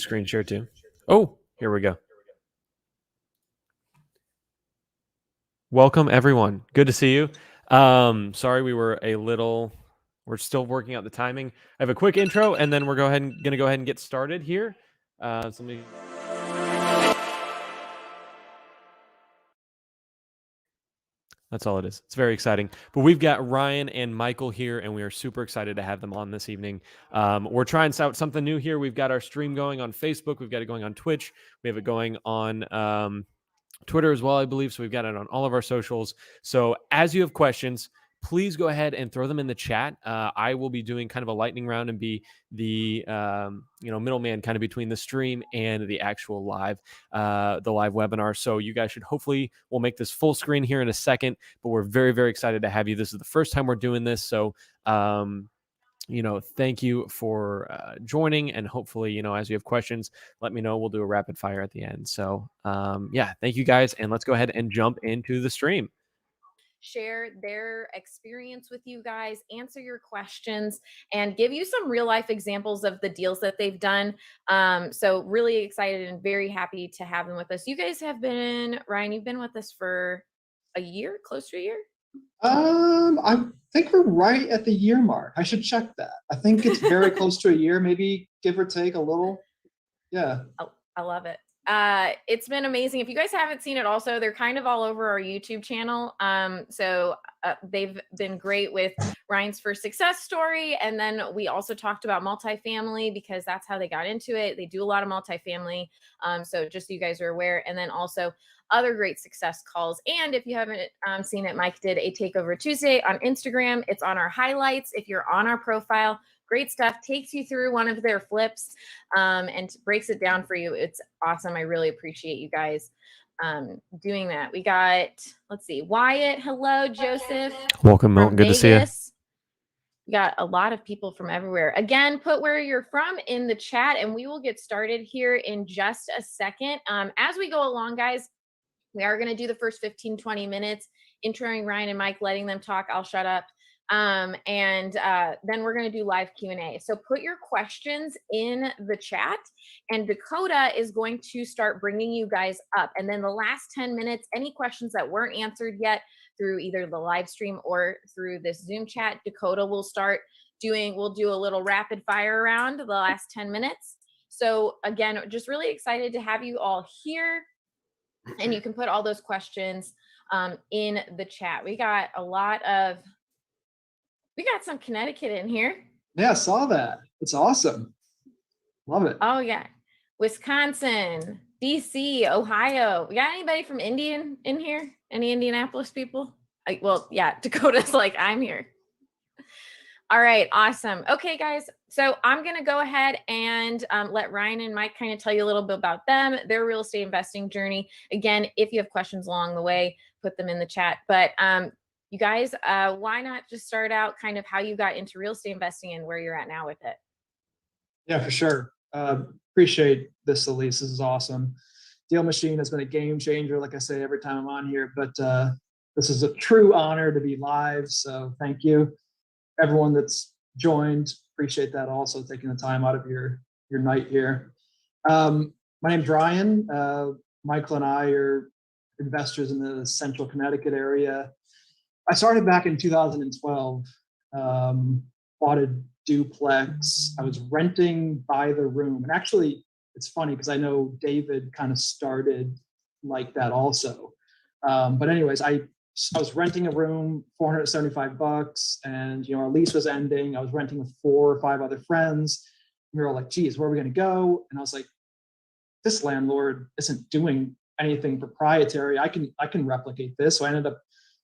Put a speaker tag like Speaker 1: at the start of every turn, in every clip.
Speaker 1: screen share too. Oh, here we go. Welcome everyone. Good to see you. Sorry we're still working out the timing. I have a quick intro and then we're gonna go ahead and get started here. That's all it is. It's very exciting. But we've got Ryan and Michael here, and we are super excited to have them on this evening. We're trying out something new here. We've got our stream going on Facebook. We've got it going on Twitch. We have it going on Twitter as well, I believe. So we've got it on all of our socials. So as you have questions, please go ahead and throw them in the chat. I will be doing kind of a lightning round and be the middleman kind of between the stream and the actual live webinar. So you guys we'll make this full screen here in a second, but we're very, very excited to have you. This is the first time we're doing this. So, thank you for joining, and hopefully, as you have questions, let me know. We'll do a rapid fire at the end. So, thank you guys, and let's go ahead and jump into the stream.
Speaker 2: Share their experience with you guys, answer your questions, and give you some real life examples of the deals that they've done. So really excited and very happy to have them with us. You guys have been, Ryan, you've been with us for a year, close to a year?
Speaker 3: I think we're right at the year mark. I should check that. I think it's very close to a year, maybe give or take a little. Yeah.
Speaker 2: I love it. It's been amazing. If you guys haven't seen it also, they're kind of all over our YouTube channel. So they've been great with Ryan's first success story. And then we also talked about multifamily because that's how they got into it. They do a lot of multifamily. So just so you guys are aware. And then also other great success calls. And if you haven't seen it, Mike did a Takeover Tuesday on Instagram. It's on our highlights. If you're on our profile, great stuff, takes you through one of their flips and breaks it down for you. It's awesome. I really appreciate you guys doing that. We got, let's see, Wyatt. Hello, Joseph.
Speaker 1: Welcome, Milton. Good to see you.
Speaker 2: We got a lot of people from everywhere. Again, put where you're from in the chat and we will get started here in just a second. As we go along, guys, we are going to do the first 15, 20 minutes, introing Ryan and Mike, letting them talk. I'll shut up. Then we're going to do live Q&A. So put your questions in the chat and Dakota is going to start bringing you guys up. And then the last 10 minutes, any questions that weren't answered yet through either the live stream or through this Zoom chat, Dakota will we'll do a little rapid fire round the last 10 minutes. So again, just really excited to have you all here. And you can put all those questions in the chat. We got some Connecticut in here.
Speaker 3: Yeah, I saw that. It's awesome. Love it.
Speaker 2: Oh, yeah. Wisconsin, DC, Ohio. We got anybody from Indian in here? Any Indianapolis people? Dakota's like, I'm here. All right, awesome. Okay, guys. So I'm going to go ahead and let Ryan and Mike kind of tell you a little bit about them, their real estate investing journey. Again, if you have questions along the way, put them in the chat. But you guys, why not just start out kind of how you got into real estate investing and where you're at now with it?
Speaker 3: Yeah, for sure. Appreciate this, Elise. This is awesome. DealMachine has been a game changer, like I say every time I'm on here, but this is a true honor to be live. So thank you. Everyone that's joined, appreciate that also, taking the time out of your night here. My name's Ryan. Michael and I are investors in the central Connecticut area. I started back in 2012, bought a duplex. I was renting by the room. And actually, it's funny because I know David kind of started like that also. But anyways, I was renting a room, $475, and our lease was ending. I was renting with 4 or 5 other friends. We were all like, geez, where are we going to go? And I was like, this landlord isn't doing anything proprietary. I can replicate this. So I ended up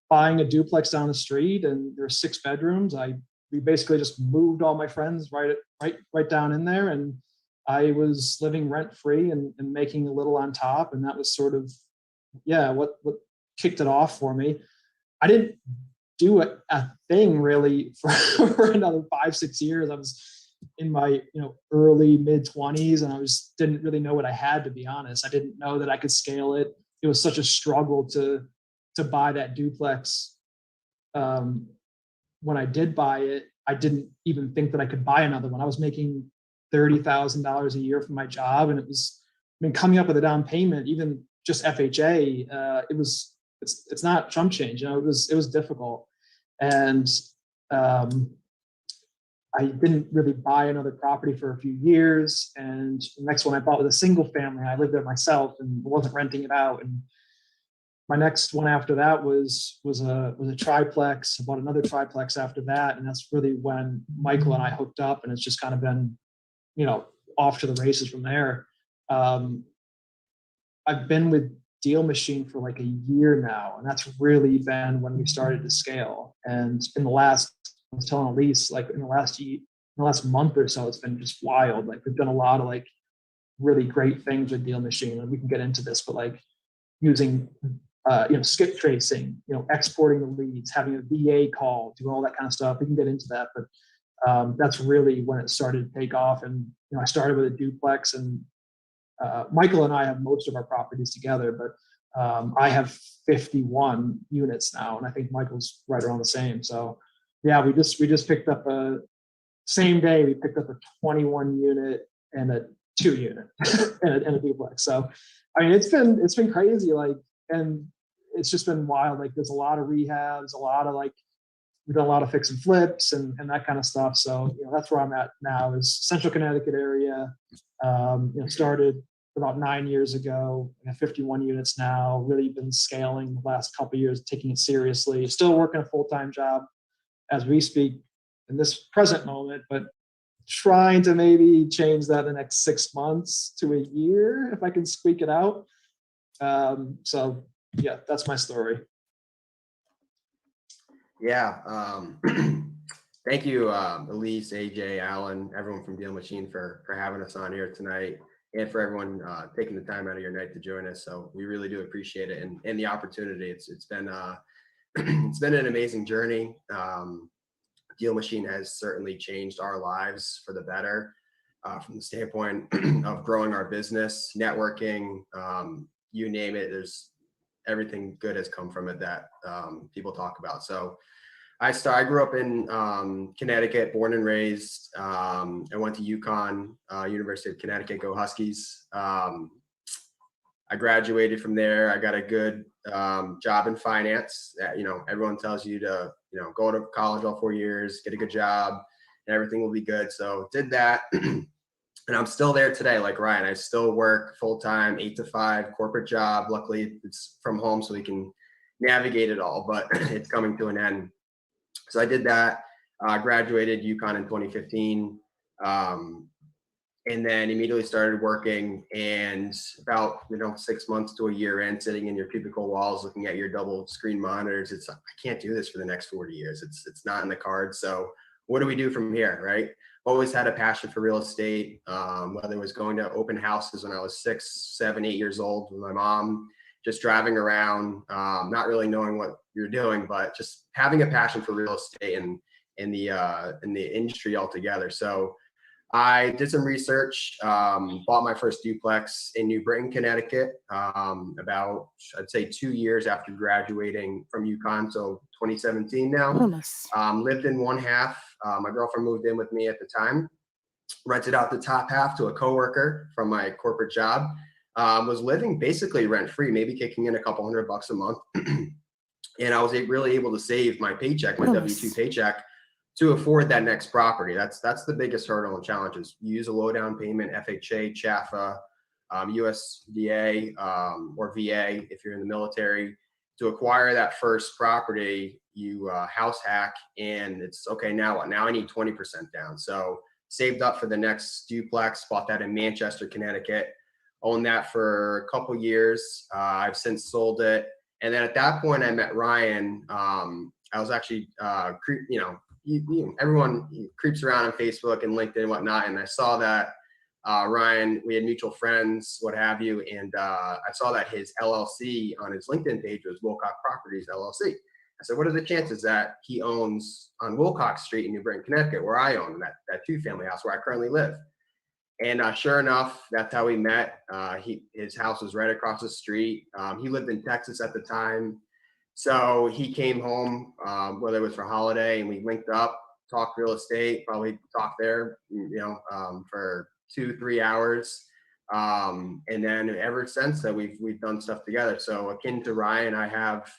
Speaker 3: buying a duplex down the street, and there were 6 bedrooms. We basically just moved all my friends right down in there, and I was living rent free and making a little on top. And that was sort of, what kicked it off for me. I didn't do a thing really for another 5-6 years. I was in my early mid-20s, and I didn't really know what I had, to be honest. I didn't know that I could scale it. It was such a struggle to buy that duplex. When I did buy it, I didn't even think that I could buy another one. I was making $30,000 a year from my job. And it was, I mean, coming up with a down payment, even just FHA, it's not chump change, it was difficult. And I didn't really buy another property for a few years. And the next one I bought was a single family. I lived there myself and wasn't renting it out. And my next one after that was a triplex. I bought another triplex after that. And that's really when Michael and I hooked up, and it's just kind of been, off to the races from there. I've been with DealMachine for like a year now, and that's really been when we started to scale. And I was telling Elise, like in the last month or so, it's been just wild. Like we've done a lot of like really great things with DealMachine, and we can get into this, but like using skip tracing, exporting the leads, having a VA call, do all that kind of stuff. We can get into that, but that's really when it started to take off. And I started with a duplex, and Michael and I have most of our properties together, but I have 51 units now, and I think Michael's right around the same. So yeah, we just picked up same day we picked up a 21 unit and a 2 unit and a duplex. So I mean, it's been crazy, like, and it's just been wild. Like there's a lot of rehabs, a lot of like, we've done a lot of fix and flips and that kind of stuff. So that's where I'm at now, is Central Connecticut area. Started about 9 years ago. I have 51 units now. Really been scaling the last couple of years, taking it seriously. Still working a full-time job as we speak in this present moment, but trying to maybe change that in the next 6 months to a year if I can squeak it out. So yeah, that's my story.
Speaker 4: Yeah. Thank you, Elise, AJ, Alan, everyone from DealMachine for having us on here tonight, and for everyone taking the time out of your night to join us. So we really do appreciate it, and the opportunity. It's been it's been an amazing journey. DealMachine has certainly changed our lives for the better, from the standpoint of growing our business, networking, you name it. There's everything good has come from it that people talk about. So I grew up in Connecticut, born and raised. I went to UConn, University of Connecticut, go Huskies. I graduated from there. I got a good job in finance. Everyone tells you to, go to college all 4 years, get a good job, and everything will be good. So did that. And I'm still there today, like Ryan. I still work full-time, 8 to 5 corporate job. Luckily, it's from home, so we can navigate it all, but it's coming to an end. So I did that, graduated UConn in 2015, and then immediately started working. And about 6 months to a year in, sitting in your cubicle walls, looking at your double screen monitors, I can't do this for the next 40 years. It's not in the cards. So what do we do from here, right? Always had a passion for real estate, whether it was going to open houses when I was 6, 7, 8 years old with my mom, just driving around, not really knowing what you're doing, but just having a passion for real estate and in the industry altogether. So I did some research, bought my first duplex in New Britain, Connecticut, about, I'd say 2 years after graduating from UConn, so 2017 now. Lived in one half. My girlfriend moved in with me at the time, rented out the top half to a coworker from my corporate job. Was living basically rent-free, maybe kicking in a couple $100 a month. And I was really able to save my paycheck, my W-2 paycheck, to afford that next property. That's the biggest hurdle and challenge, is you use a low down payment, FHA, CHAFA, USDA, or VA if you're in the military. To acquire that first property, you house hack, and it's okay, now what? Now I need 20% down. So saved up for the next duplex, bought that in Manchester, Connecticut, owned that for a couple years. I've since sold it. And then at that point I met Ryan. I was actually, everyone creeps around on Facebook and LinkedIn and whatnot. And I saw that Ryan, we had mutual friends, what have you. And I saw that his LLC on his LinkedIn page was Wilcox Properties LLC. I said, what are the chances that he owns on Wilcox Street in New Britain, Connecticut, where I own that 2-family house where I currently live? And sure enough, that's how we met. His house was right across the street. He lived in Texas at the time. So he came home, whether it was for holiday, and we linked up. talk real estate, probably talk there, for 2-3 hours. And then ever since that, we've done stuff together. So akin to Ryan, I have,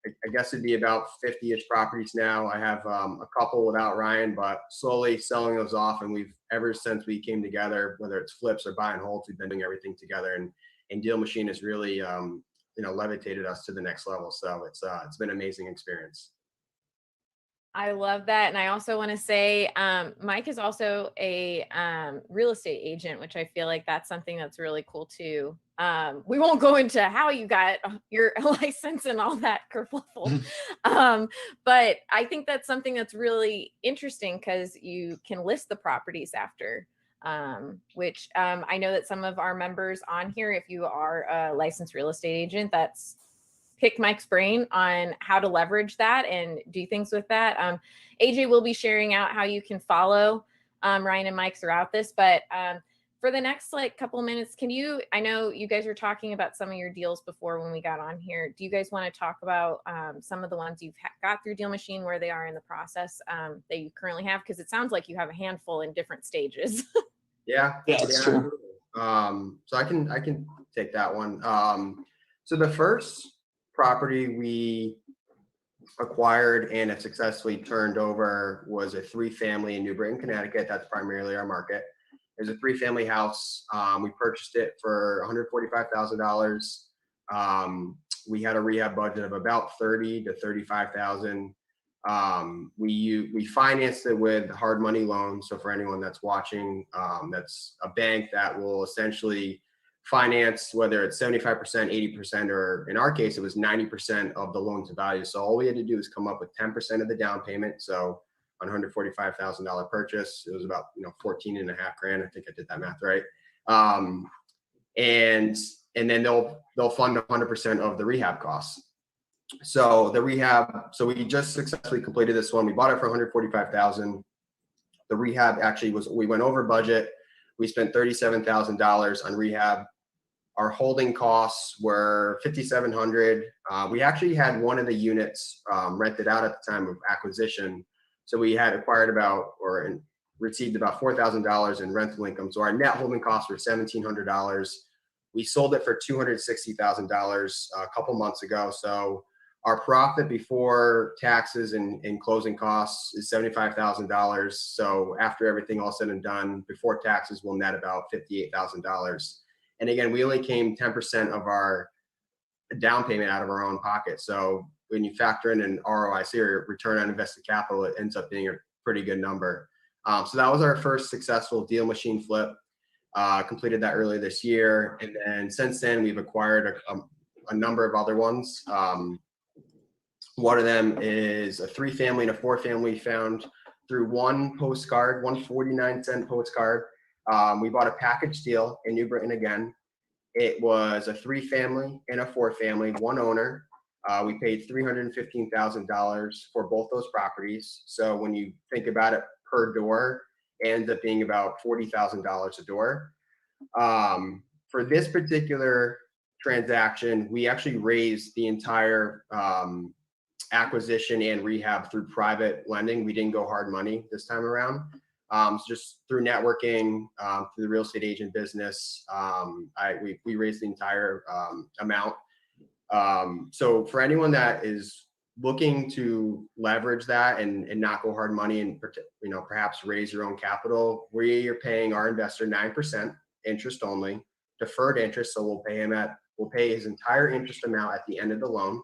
Speaker 4: I guess it'd be about 50-ish properties now. I have a couple without Ryan, but slowly selling those off. And ever since we came together, whether it's flips or buy and holds, we've been doing everything together. And DealMachine has really, levitated us to the next level. So it's been an amazing experience.
Speaker 2: I love that. And I also want to say, Mike is also a real estate agent, which I feel like that's something that's really cool too. We won't go into how you got your license and all that kerfuffle. But I think that's something that's really interesting because you can list the properties after, which I know that some of our members on here, if you are a licensed real estate agent, that's pick Mike's brain on how to leverage that and do things with that. AJ will be sharing out how you can follow Ryan and Mike throughout this, but for the next couple minutes, I know you guys were talking about some of your deals before when we got on here. Do you guys want to talk about some of the ones you've got through DealMachine, where they are in the process that you currently have? Because it sounds like you have a handful in different stages.
Speaker 3: Yeah, that's true.
Speaker 4: So I can take that one. So the first property we acquired and have successfully turned over was a 3-family in New Britain, Connecticut. That's primarily our market. There's a 3-family house. We purchased it for $145,000. We had a rehab budget of about $30,000 to $35,000. We financed it with hard money loans. So for anyone that's watching, that's a bank that will essentially finance, whether it's 75%, 80%, or in our case, it was 90% of the loan to value. So all we had to do is come up with 10% of the down payment. So on $145,000 purchase, it was about 14.5 grand. I think I did that math right. And then they'll fund 100% of the rehab costs. So we just successfully completed this one. We bought it for $145,000. The rehab actually we went over budget. We spent $37,000 on rehab. Our holding costs were $5,700. We actually had one of the units rented out at the time of acquisition. So we had acquired received about $4,000 in rental income. So our net holding costs were $1,700. We sold it for $260,000 a couple months ago. So our profit before taxes and closing costs is $75,000. So after everything all said and done, before taxes, we'll net about $58,000. And again, we only came 10% of our down payment out of our own pocket. So when you factor in an ROIC, or return on invested capital, it ends up being a pretty good number. So that was our first successful DealMachine flip. Completed that earlier this year. And then since then, we've acquired a number of other ones. One of them is a 3-family and a 4-family we found through one postcard, one 49-cent postcard. We bought a package deal in New Britain again. It was a 3-family and a 4-family, one owner. We paid $315,000 for both those properties. So when you think about it per door, it ends up being about $40,000 a door. For this particular transaction, we actually raised the entire acquisition and rehab through private lending. We didn't go hard money this time around. So just through networking, through the real estate agent business, we raised the entire amount. So for anyone that is looking to leverage that and not go hard money and perhaps raise your own capital, we are paying our investor 9% interest only, deferred interest. So we'll pay his entire interest amount at the end of the loan.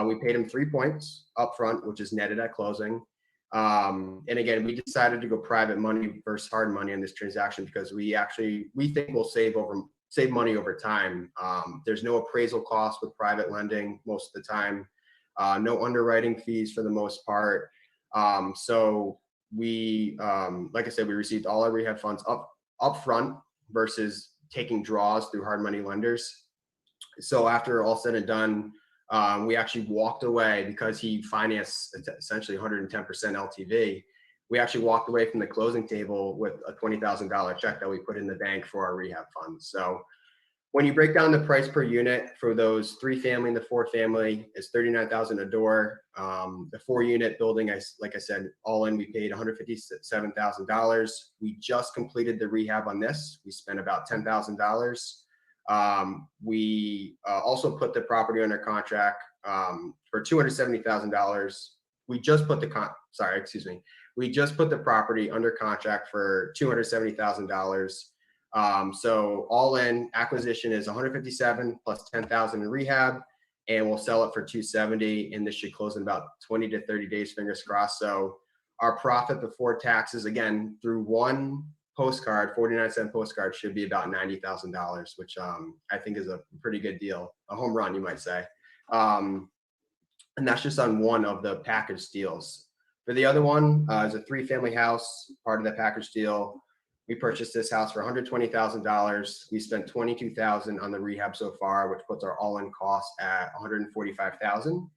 Speaker 4: We paid him 3 points up front, which is netted at closing. And again, we decided to go private money versus hard money in this transaction because we think we'll save money over time. There's no appraisal cost with private lending most of the time, no underwriting fees for the most part. So we, like I said, we received all our rehab funds up front versus taking draws through hard money lenders. So after all said and done, we actually walked away because he financed essentially 110% LTV. We actually walked away from the closing table with a $20,000 check that we put in the bank for our rehab funds. So When you break down the price per unit for those 3-family and the 4-family, it's $39,000 a door. The 4-unit building, like I said, all in, we paid $157,000. We just completed the rehab on this. We spent about $10,000. We also put the property under contract for $270,000. We just put the we just put the property under contract for $270,000. So all in, acquisition is 157 plus 10,000 in rehab, and we'll sell it for 270. And this should close in about 20 to 30 days, fingers crossed. So our profit before taxes, again, through one postcard, 49-cent postcard, should be about $90,000, which I think is a pretty good deal, a home run, you might say. And that's just on one of the package deals. For the other one, is a 3-family house, part of the package deal. We purchased this house for $120,000. We spent $22,000 on the rehab so far, which puts our all-in cost at $145,000.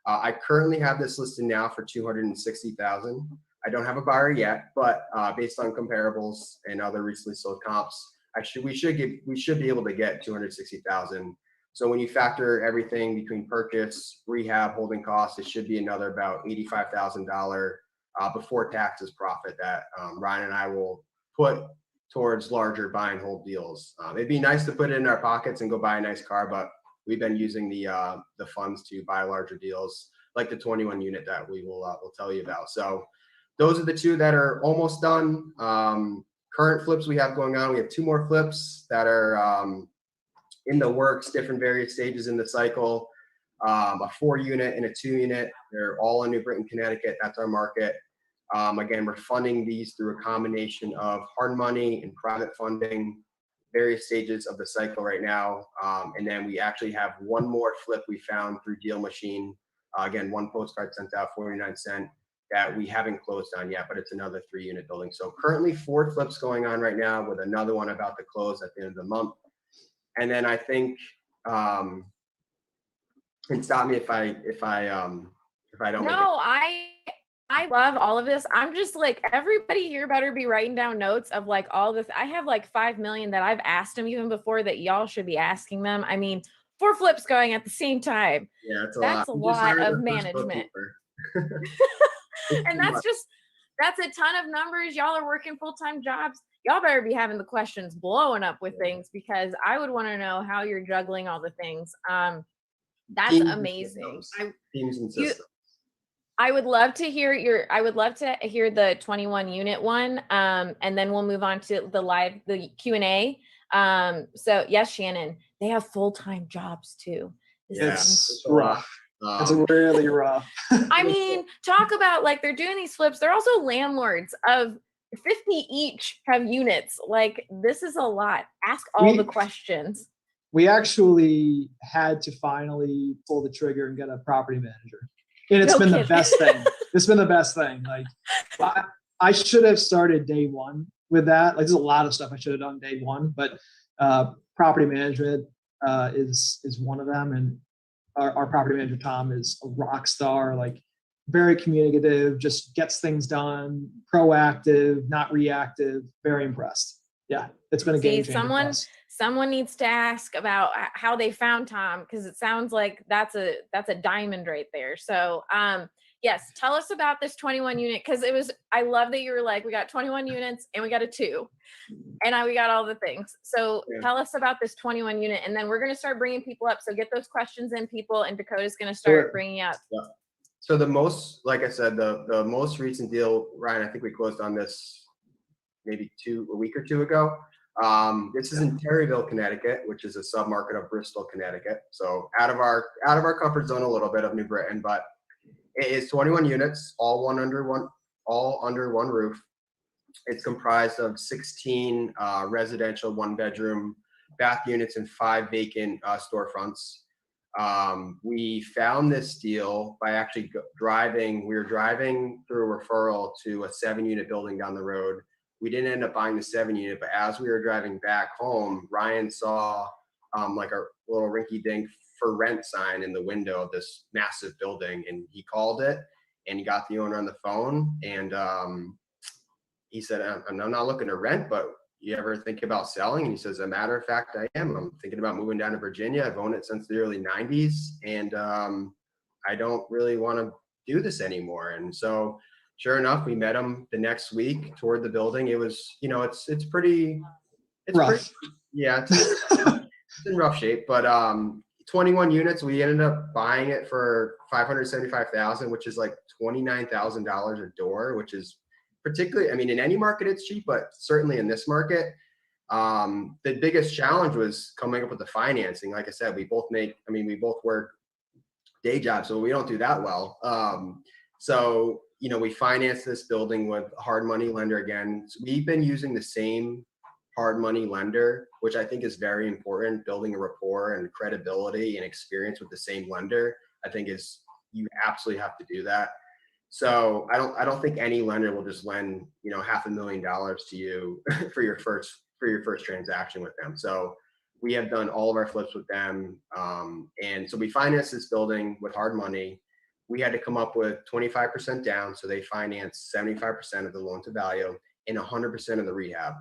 Speaker 4: I currently have this listed now for $260,000. I don't have a buyer yet, but based on comparables and other recently sold comps, we should be able to get $260,000. So when you factor everything between purchase, rehab, holding costs, it should be another about $85,000 before taxes profit that Ryan and I will put towards larger buy and hold deals. It'd be nice to put it in our pockets and go buy a nice car, but we've been using the funds to buy larger deals, like the 21 unit that we will tell you about. So those are the two that are almost done. Current flips we have going on. We have 2 more flips that are in the works, different various stages in the cycle. A 4-unit and a 2-unit. They're all in New Britain, Connecticut. That's our market. Again, we're funding these through a combination of hard money and private funding, various stages of the cycle right now. And then we actually have one more flip we found through DealMachine. Again, one postcard sent out, 49-cent, that we haven't closed on yet, but it's another 3-unit building. So currently 4 flips going on right now, with another one about to close at the end of the month. And then I think, and stop me if I don't.
Speaker 2: No, I love all of this. I'm just like, everybody here better be writing down notes of like all this. I have like 5 million that I've asked them even before that y'all should be asking them. I mean, 4 flips going at the same time.
Speaker 4: Yeah,
Speaker 2: that's a lot of management. And that's a ton of numbers. Y'all are working full-time jobs. Y'all better be having the questions blowing up with things, because I would want to know how you're juggling all the things. That's amazing.
Speaker 4: Teams and systems.
Speaker 2: I would love to hear the 21 unit one. And then we'll move on to the Q&A. So yes, Shannon, they have full-time jobs too.
Speaker 3: It's rough. It's really rough.
Speaker 2: I mean, talk about, like, they're doing these flips. They're also landlords of 50 each have units. Like, this is a lot. Ask all the questions.
Speaker 3: We actually had to finally pull the trigger and get a property manager. And it's been the best thing. It's been the best thing. Like, I should have started day one with that. Like, there's a lot of stuff I should have done day one, but property management is one of them. And our property manager, Tom, is a rock star, like very communicative, just gets things done, proactive, not reactive. Very impressed. Yeah, it's been a game changer.
Speaker 2: Someone needs to ask about how they found Tom, because it sounds like that's a diamond right there. So yes, tell us about this 21 unit, because I love that you were like, we got 21 units and we got a 2, and we got all the things. So tell us about this 21 unit, and then we're going to start bringing people up. So get those questions in, people, and Dakota's going to start bringing up.
Speaker 4: Yeah. So like I said, the most recent deal, Ryan, I think we closed on this maybe a week or 2 ago. This is in Terryville, Connecticut, which is a submarket of Bristol, Connecticut. So out of our comfort zone a little bit of New Britain, but it is 21 units, all under one roof. It's comprised of 16 residential 1-bedroom bath units and 5 vacant storefronts. We found this deal by actually driving. We were driving through a referral to a 7-unit building down the road. We didn't end up buying the 7-unit, but as we were driving back home, Ryan saw like a little rinky-dink for rent sign in the window of this massive building, and he called it, and he got the owner on the phone, and he said, I'm not looking to rent, but you ever think about selling? And he says, as a matter of fact, I am. I'm thinking about moving down to Virginia. I've owned it since the early 90s. And I don't really want to do this anymore. And so sure enough, we met him the next week, toured the building. It was, it's pretty,
Speaker 3: Rough.
Speaker 4: yeah, it's in rough shape, but 21 units, we ended up buying it for $575,000, which is like $29,000 a door, which is particularly, I mean, in any market it's cheap, but certainly in this market, the biggest challenge was coming up with the financing. Like I said, we both work day jobs, so we don't do that well. So, we financed this building with a hard money lender again. So we've been using the same hard money lender, which I think is very important. Building a rapport and credibility and experience with the same lender, I think you absolutely have to do that. So I don't think any lender will just lend, $500,000 to you for your first transaction with them. So we have done all of our flips with them. And so we financed this building with hard money. We had to come up with 25% down. So they financed 75% of the loan to value and 100% of the rehab.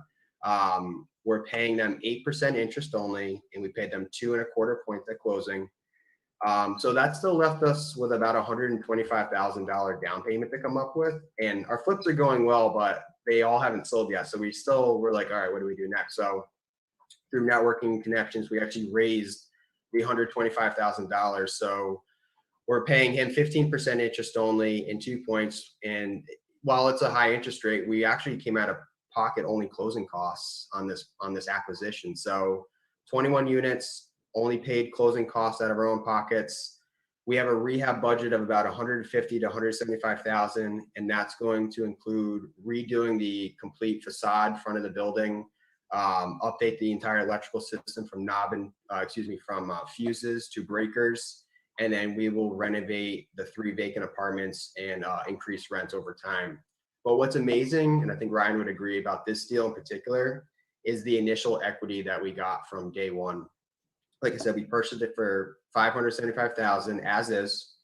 Speaker 4: We're paying them 8% interest only, and we paid them 2.25 points at closing. So that still left us with about $125,000 down payment to come up with. And our flips are going well, but they all haven't sold yet. So we're like, all right, what do we do next? So through networking connections, we actually raised the $125,000. So we're paying him 15% interest only and 2 points. And while it's a high interest rate, we actually came out of pocket only closing costs on this acquisition. So 21 units, only paid closing costs out of our own pockets. We have a rehab budget of about $150,000 to $175,000, and that's going to include redoing the complete facade front of the building, update the entire electrical system from fuses to breakers, and then we will renovate the 3 vacant apartments and increase rents over time. But what's amazing, and I think Ryan would agree about this deal in particular, is the initial equity that we got from day one. Like I said, we purchased it for $575,000 as is,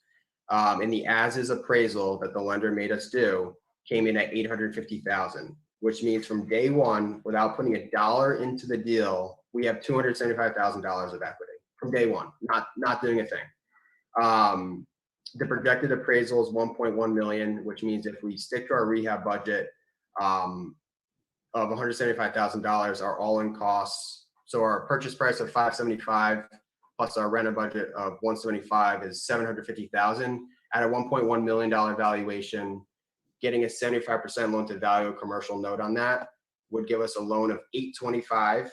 Speaker 4: and the as is appraisal that the lender made us do came in at $850,000, which means from day one, without putting a dollar into the deal, we have $275,000 of equity from day one, not doing a thing. The projected appraisal is $1.1 million, which means if we stick to our rehab budget of $175,000, our all-in costs, so our purchase price of $575 plus our rent budget of $175 is $750,000 at a $1.1 million valuation. Getting a 75% loan to value commercial note on that would give us a loan of $825.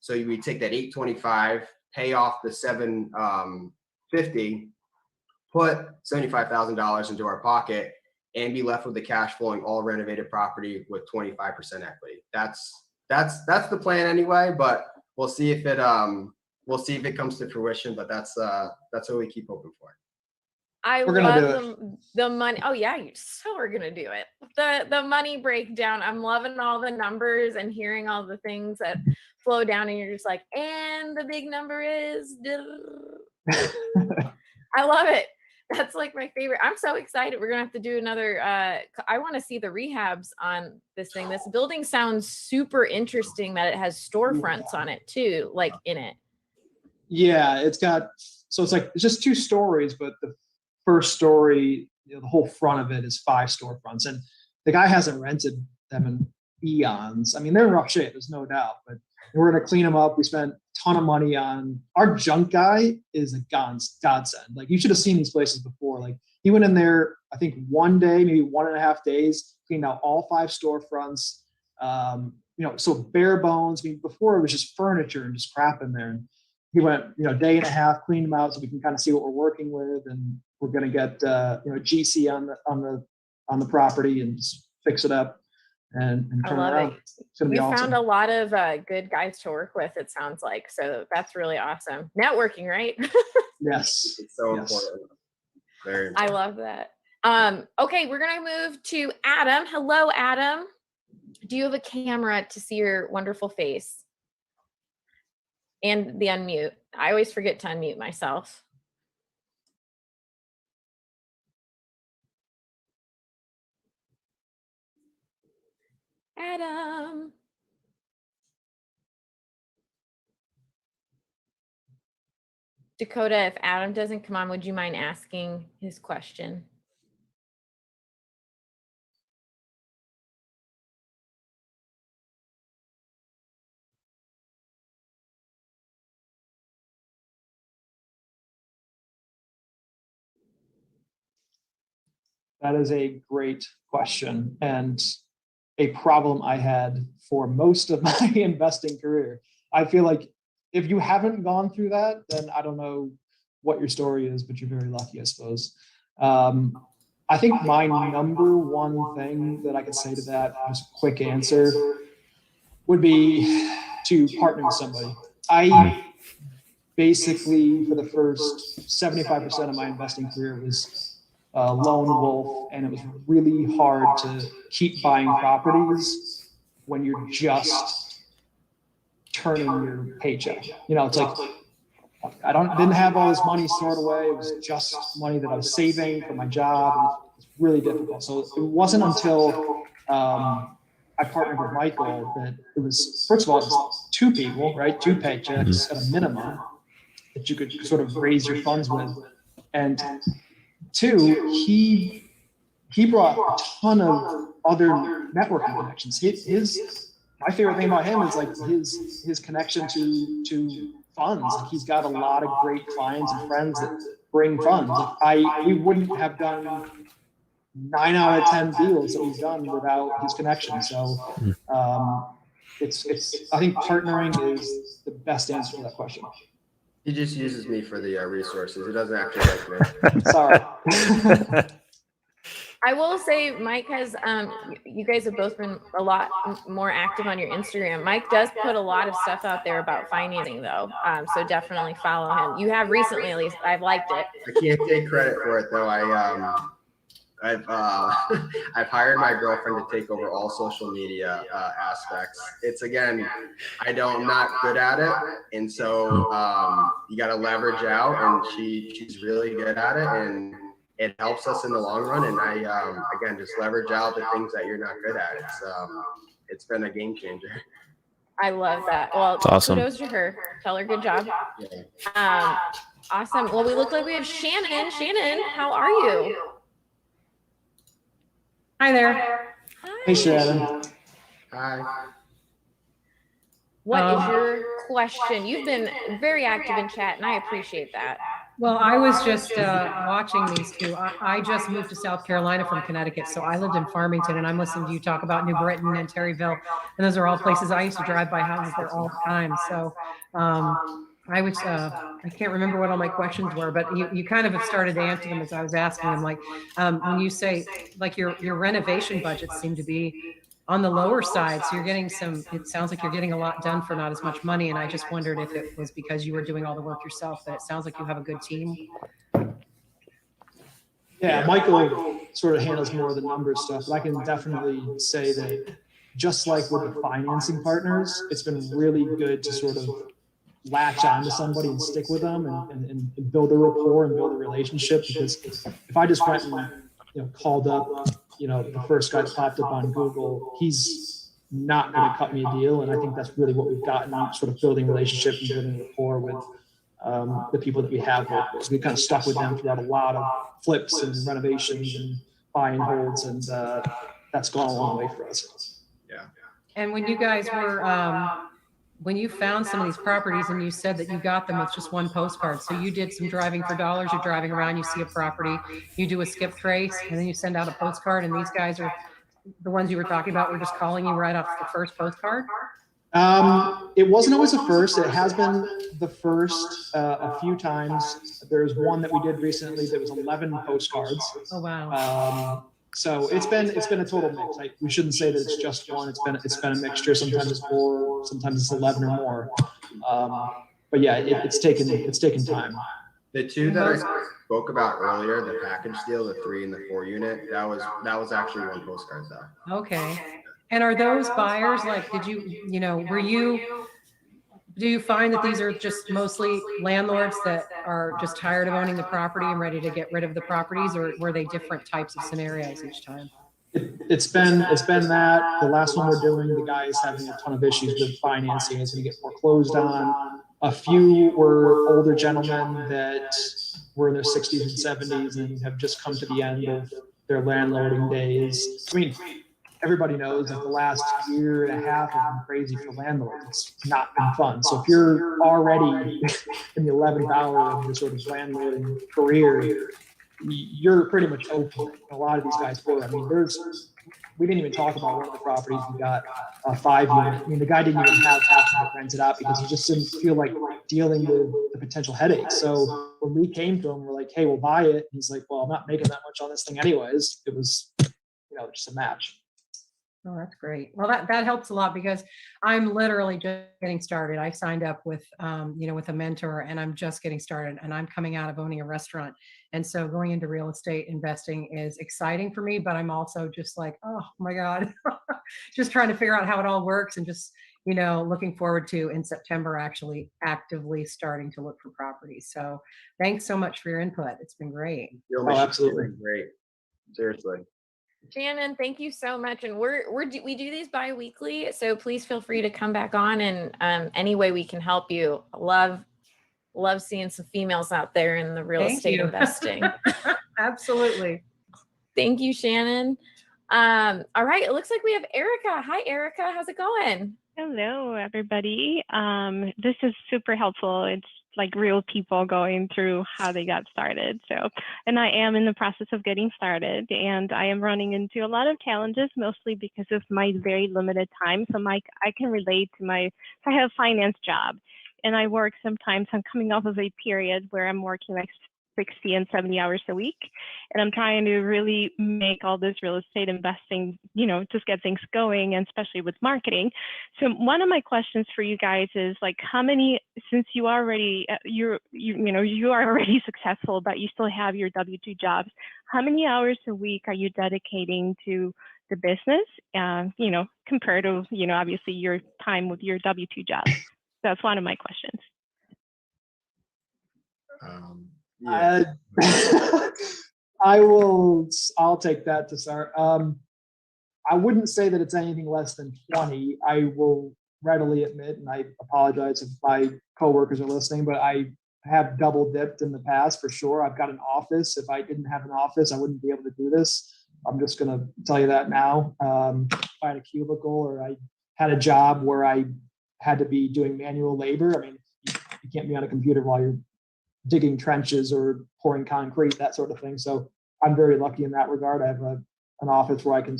Speaker 4: So we take that $825, pay off the $750, put $75,000 into our pocket, and be left with the cash flowing all renovated property with 25% equity. That's the plan anyway, but we'll see if it comes to fruition. But that's what we keep hoping for.
Speaker 2: I love the money. Oh yeah, you so are gonna do it. The money breakdown. I'm loving all the numbers and hearing all the things that flow down, and you're just like, and the big number is. I love it. That's like my favorite. I'm so excited. We're gonna have to do another. I want to see the rehabs on this thing. This building sounds super interesting. That it has storefronts on it too, like in it.
Speaker 3: Yeah, it's just 2 stories, but the first story, the whole front of it is 5 storefronts, and the guy hasn't rented them in eons. I mean, they're in rough shape, there's no doubt, but we're going to clean them up. We spent a ton of money on our junk guy. Is a godsend. Like, you should have seen these places before. Like, he went in there, I think 1 day, maybe 1.5 days, cleaned out all 5 storefronts. So bare bones. I mean, before it was just furniture and just crap in there. And he went, day and a half, cleaned them out so we can kind of see what we're working with, and we're going to get GC on the property and just fix it up and turn it around. It's going to be awesome.
Speaker 2: Found a lot of good guys to work with, it sounds like. So that's really awesome. Networking, right?
Speaker 3: Yes.
Speaker 4: It's so important. Very important.
Speaker 2: I love that. Okay, we're going to move to Adam. Hello, Adam. Do you have a camera to see your wonderful face? And the unmute. I always forget to unmute myself. Adam. Dakota, if Adam doesn't come on, would you mind asking his question?
Speaker 3: That is a great question, and a problem I had for most of my investing career. I feel like if you haven't gone through that, then I don't know what your story is, but you're very lucky, I suppose. I think my number one thing that I could say to that, just a quick answer, would be to partner with somebody. I basically, for the first 75% of my investing career, was lone wolf, and it was really hard to keep buying properties when you're just turning your paycheck. You know, it's like I didn't have all this money stored away. It was just money that I was saving for my job, and it was really difficult. So it wasn't until I partnered with Michael that it was, first of all, it was two people, right? Two paychecks at a minimum that you could sort of raise your funds with, and two, he brought a ton of other networking connections. My favorite thing about him is like his connection to funds. Like he's got a lot of great clients and friends that bring funds. Like we wouldn't have done 9 out of 10 deals that we've done without his connection. So I think partnering is the best answer to that question.
Speaker 4: He just uses me for the resources. He doesn't actually like me.
Speaker 3: Sorry.
Speaker 2: I will say Mike has, you guys have both been a lot more active on your Instagram. Mike does put a lot of stuff out there about financing though. So definitely follow him. You have recently, at least. I've liked it.
Speaker 4: I can't take credit for it though. I've hired my girlfriend to take over all social media aspects. It's again, I'm not good at it, and so you got to leverage out, and she's really good at it, and it helps us in the long run. And I again just leverage out the things that you're not good at. It's been a game changer.
Speaker 2: I love that. Well,
Speaker 1: awesome.
Speaker 2: Kudos to her. Tell her good job.
Speaker 4: Yeah.
Speaker 2: Awesome. Well, we look like we have Shannon. Shannon, how are you?
Speaker 5: Hi there.
Speaker 2: Hi.
Speaker 3: Hey, Shannon.
Speaker 4: Hi.
Speaker 2: What is your question? You've been very active in chat, and I appreciate that.
Speaker 5: Well, I was just watching these two. I just moved to South Carolina from Connecticut, so I lived in Farmington, and I'm listening to you talk about New Britain and Terryville, and those are all places I used to drive by houses there all the time. So I can't remember what all my questions were, but you kind of have started to answer them as I was asking them. Like when you say like your renovation budgets seem to be on the lower side, so you're getting it sounds like you're getting a lot done for not as much money. And I just wondered if it was because you were doing all the work yourself, but it sounds like you have a good team.
Speaker 3: Yeah, Michael sort of handles more of the numbers stuff, but I can definitely say that just like with the financing partners, it's been really good to sort of latch onto somebody and stick with them and build a rapport and build a relationship. Because if I just went and called up the first guy that popped up on Google, he's not going to cut me a deal. And I think that's really what we've gotten, sort of building relationship and building rapport with the people that we have with. So we kind of stuck with them throughout a lot of flips and renovations and buy and holds, and that's gone a long way for us.
Speaker 4: Yeah.
Speaker 5: And when you guys were when you found some of these properties and you said that you got them with just one postcard, so you did some driving for dollars, you're driving around, you see a property, you do a skip trace, and then you send out a postcard, and these guys are the ones you were talking about, were just calling you right off the first postcard?
Speaker 3: It wasn't always the first. It has been the first a few times. There's one that we did recently that was 11 postcards.
Speaker 5: Oh, wow.
Speaker 3: So it's been a total mix. We shouldn't say that it's just one. It's been a mixture. Sometimes it's 4, sometimes it's 11 or more. But yeah, it's taken time.
Speaker 4: The two that I spoke about earlier, the package deal, the 3 and the 4 unit, that was actually one postcard though.
Speaker 5: Okay. And are those buyers, like, do you find that these are just mostly landlords that are just tired of owning the property and ready to get rid of the properties, or were they different types of scenarios each time?
Speaker 3: It's been that. The last one we're doing, the guy is having a ton of issues with financing. It's going to get foreclosed on. A few were older gentlemen that were in their 60s and 70s and have just come to the end of their landlording days. I mean, everybody knows that the last year and a half have been crazy for landlords. It's not been fun. So if you're already in the 11th hour of your sort of landlording career, you're pretty much open. A lot of these guys were. I mean, we didn't even talk about one of the properties we got, a 5-unit. I mean, the guy didn't even have half of it rented out because he just didn't feel like dealing with the potential headaches. So when we came to him, we're like, hey, we'll buy it. He's like, well, I'm not making that much on this thing anyways. It was, just a match.
Speaker 5: Oh, that's great. Well, that helps a lot because I'm literally just getting started. I signed up with, with a mentor, and I'm just getting started, and I'm coming out of owning a restaurant. And so going into real estate investing is exciting for me, but I'm also just like, oh my God, just trying to figure out how it all works, and just, looking forward to in September, actually actively starting to look for properties. So thanks so much for your input. It's been great.
Speaker 3: Oh, absolutely.
Speaker 4: Great. Seriously.
Speaker 2: Shannon, thank you so much. And we do these bi-weekly, so please feel free to come back on, and any way we can help you. Love seeing some females out there in the real estate investing.
Speaker 5: Absolutely.
Speaker 2: Thank you, Shannon. All right, it looks like we have Erica. Hi, Erica. How's it going?
Speaker 6: Hello, everybody. This is super helpful. It's like real people going through how they got started. And I am in the process of getting started, and I am running into a lot of challenges, mostly because of my very limited time. So I can relate to I have a finance job, and I work sometimes. I'm coming off of a period where I'm working like 60 and 70 hours a week. And I'm trying to really make all this real estate investing, just get things going, and especially with marketing. So one of my questions for you guys is like, how many, since you already, you are already successful, but you still have your W-2 jobs, how many hours a week are you dedicating to the business, compared to, obviously your time with your W-2 job? That's one of my questions.
Speaker 3: Yeah. I'll take that to start. I wouldn't say that it's anything less than 20. I will readily admit, and I apologize if my coworkers are listening, but I have double dipped in the past for sure. I've got an office. If I didn't have an office, I wouldn't be able to do this. I'm just going to tell you that now. If I had a cubicle, or I had a job where I had to be doing manual labor, I mean, you can't be on a computer while you're digging trenches or pouring concrete, that sort of thing. So I'm very lucky in that regard. I have an office where I can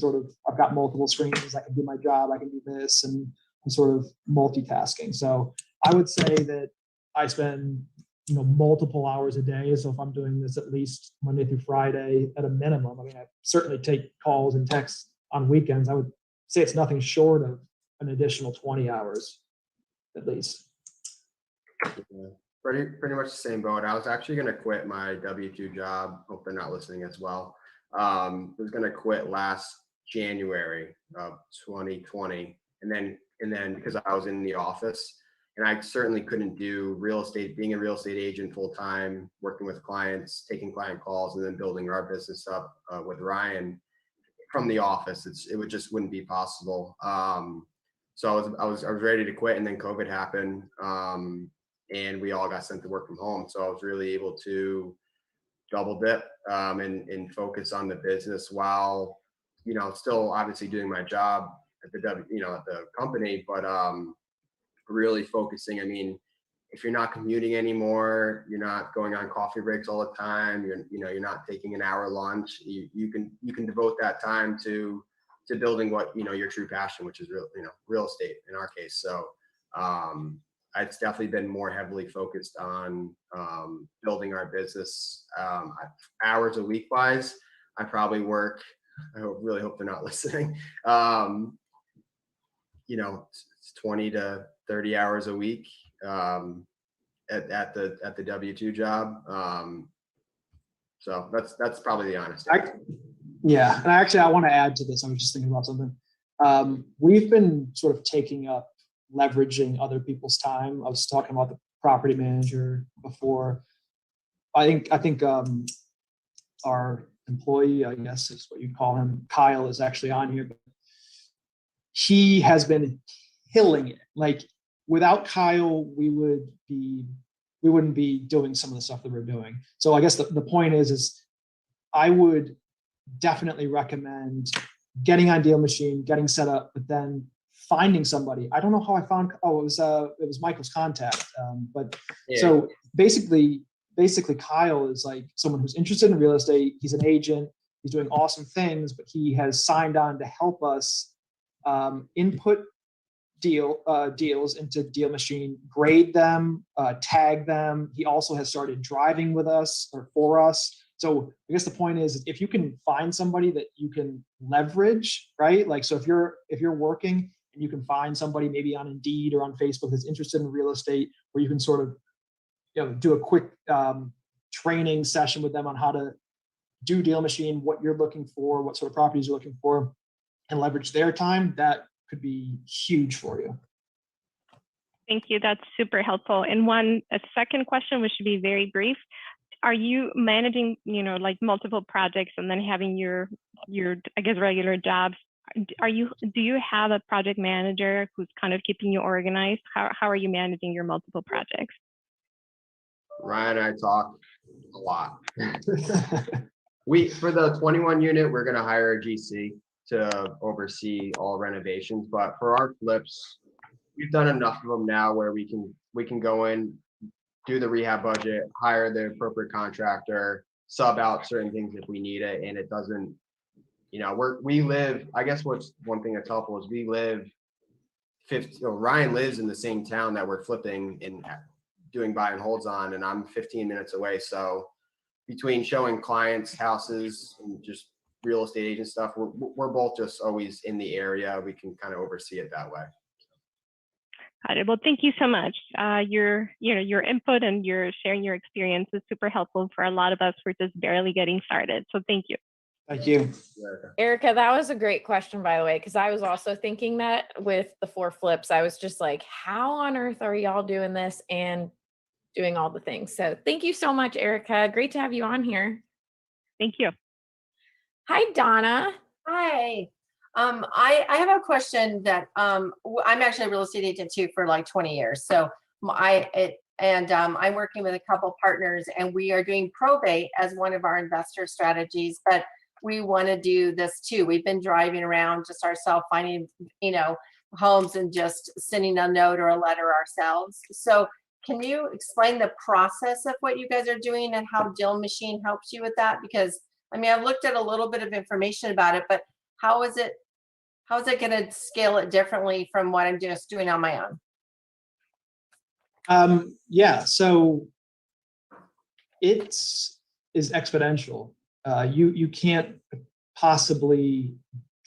Speaker 3: I've got multiple screens. I can do my job. I can do this, and I'm sort of multitasking. So I would say that I spend, multiple hours a day. So if I'm doing this at least Monday through Friday at a minimum, I mean, I certainly take calls and texts on weekends. I would say it's nothing short of an additional 20 hours at least.
Speaker 4: Yeah. Pretty much the same boat. I was actually going to quit my W-2 job. Hope they're not listening as well. I was going to quit last January of 2020, and then because I was in the office, and I certainly couldn't do real estate, being a real estate agent full time, working with clients, taking client calls, and then building our business up with Ryan from the office. It just wouldn't be possible. So I was ready to quit, and then COVID happened. And we all got sent to work from home. So I was really able to double dip and focus on the business while, still obviously doing my job at the at the company, but really focusing. I mean, if you're not commuting anymore, you're not going on coffee breaks all the time, you're not taking an hour lunch, you can devote that time to building what, your true passion, which is real estate in our case. So it's definitely been more heavily focused on building our business. Hours a week wise, I probably work, really hope they're not listening, it's 20 to 30 hours a week at the W-2 job. So that's probably the honest answer.
Speaker 3: Yeah, and I want to add to this. I was just thinking about something. We've been sort of taking up leveraging other people's time. I was talking about the property manager before. I think our employee, I guess is what you call him, Kyle, is actually on here. But he has been killing it. Like, without Kyle, we wouldn't be doing some of the stuff that we're doing. So I guess the point is I would definitely recommend getting on DealMachine, getting set up, but then finding somebody. I don't know how I found, it was Michael's contact. But
Speaker 4: Yeah.
Speaker 3: so basically Kyle is like someone who's interested in real estate. He's an agent. He's doing awesome things, but he has signed on to help us input deals into DealMachine, grade them, tag them. He also has started driving with us or for us. So I guess the point is, if you can find somebody that you can leverage, right? Like, so if you're working and you can find somebody maybe on Indeed or on Facebook that's interested in real estate, where you can sort of, do a quick training session with them on how to do DealMachine, what you're looking for, what sort of properties you're looking for, and leverage their time, that could be huge for you.
Speaker 6: Thank you. That's super helpful. And a second question, which should be very brief. Are you managing, like multiple projects and then having your, I guess, regular jobs? Do you have a project manager who's kind of keeping you organized? How are you managing your multiple projects?
Speaker 4: Ryan and I talk a lot. For the 21 unit, we're going to hire a GC to oversee all renovations. But for our flips, we've done enough of them now where we can go in, do the rehab budget, hire the appropriate contractor, sub out certain things if we need it, and it doesn't. We live. I guess what's one thing that's helpful is we live. Ryan lives in the same town that we're flipping and doing buy and holds on, and I'm 15 minutes away. So between showing clients houses and just real estate agent stuff, we're both just always in the area. We can kind of oversee it that way.
Speaker 6: Got it. Well, thank you so much. Your input and your sharing your experience is super helpful for a lot of us. We're just barely getting started. So thank you.
Speaker 3: Thank you.
Speaker 2: Erica, that was a great question, by the way, because I was also thinking that with the 4 flips. I was just like, how on earth are y'all doing this and doing all the things? So thank you so much, Erica. Great to have you on here.
Speaker 6: Thank you.
Speaker 2: Hi, Donna.
Speaker 7: Hi. I have a question that I'm actually a real estate agent too for like 20 years. So I'm working with a couple partners, and we are doing probate as one of our investor strategies, but we want to do this too. We've been driving around just ourselves, finding, homes and just sending a note or a letter ourselves. So can you explain the process of what you guys are doing and how DealMachine helps you with that? Because I've looked at a little bit of information about it, but how is it going to scale it differently from what I'm just doing on my own?
Speaker 3: So it is exponential. You can't possibly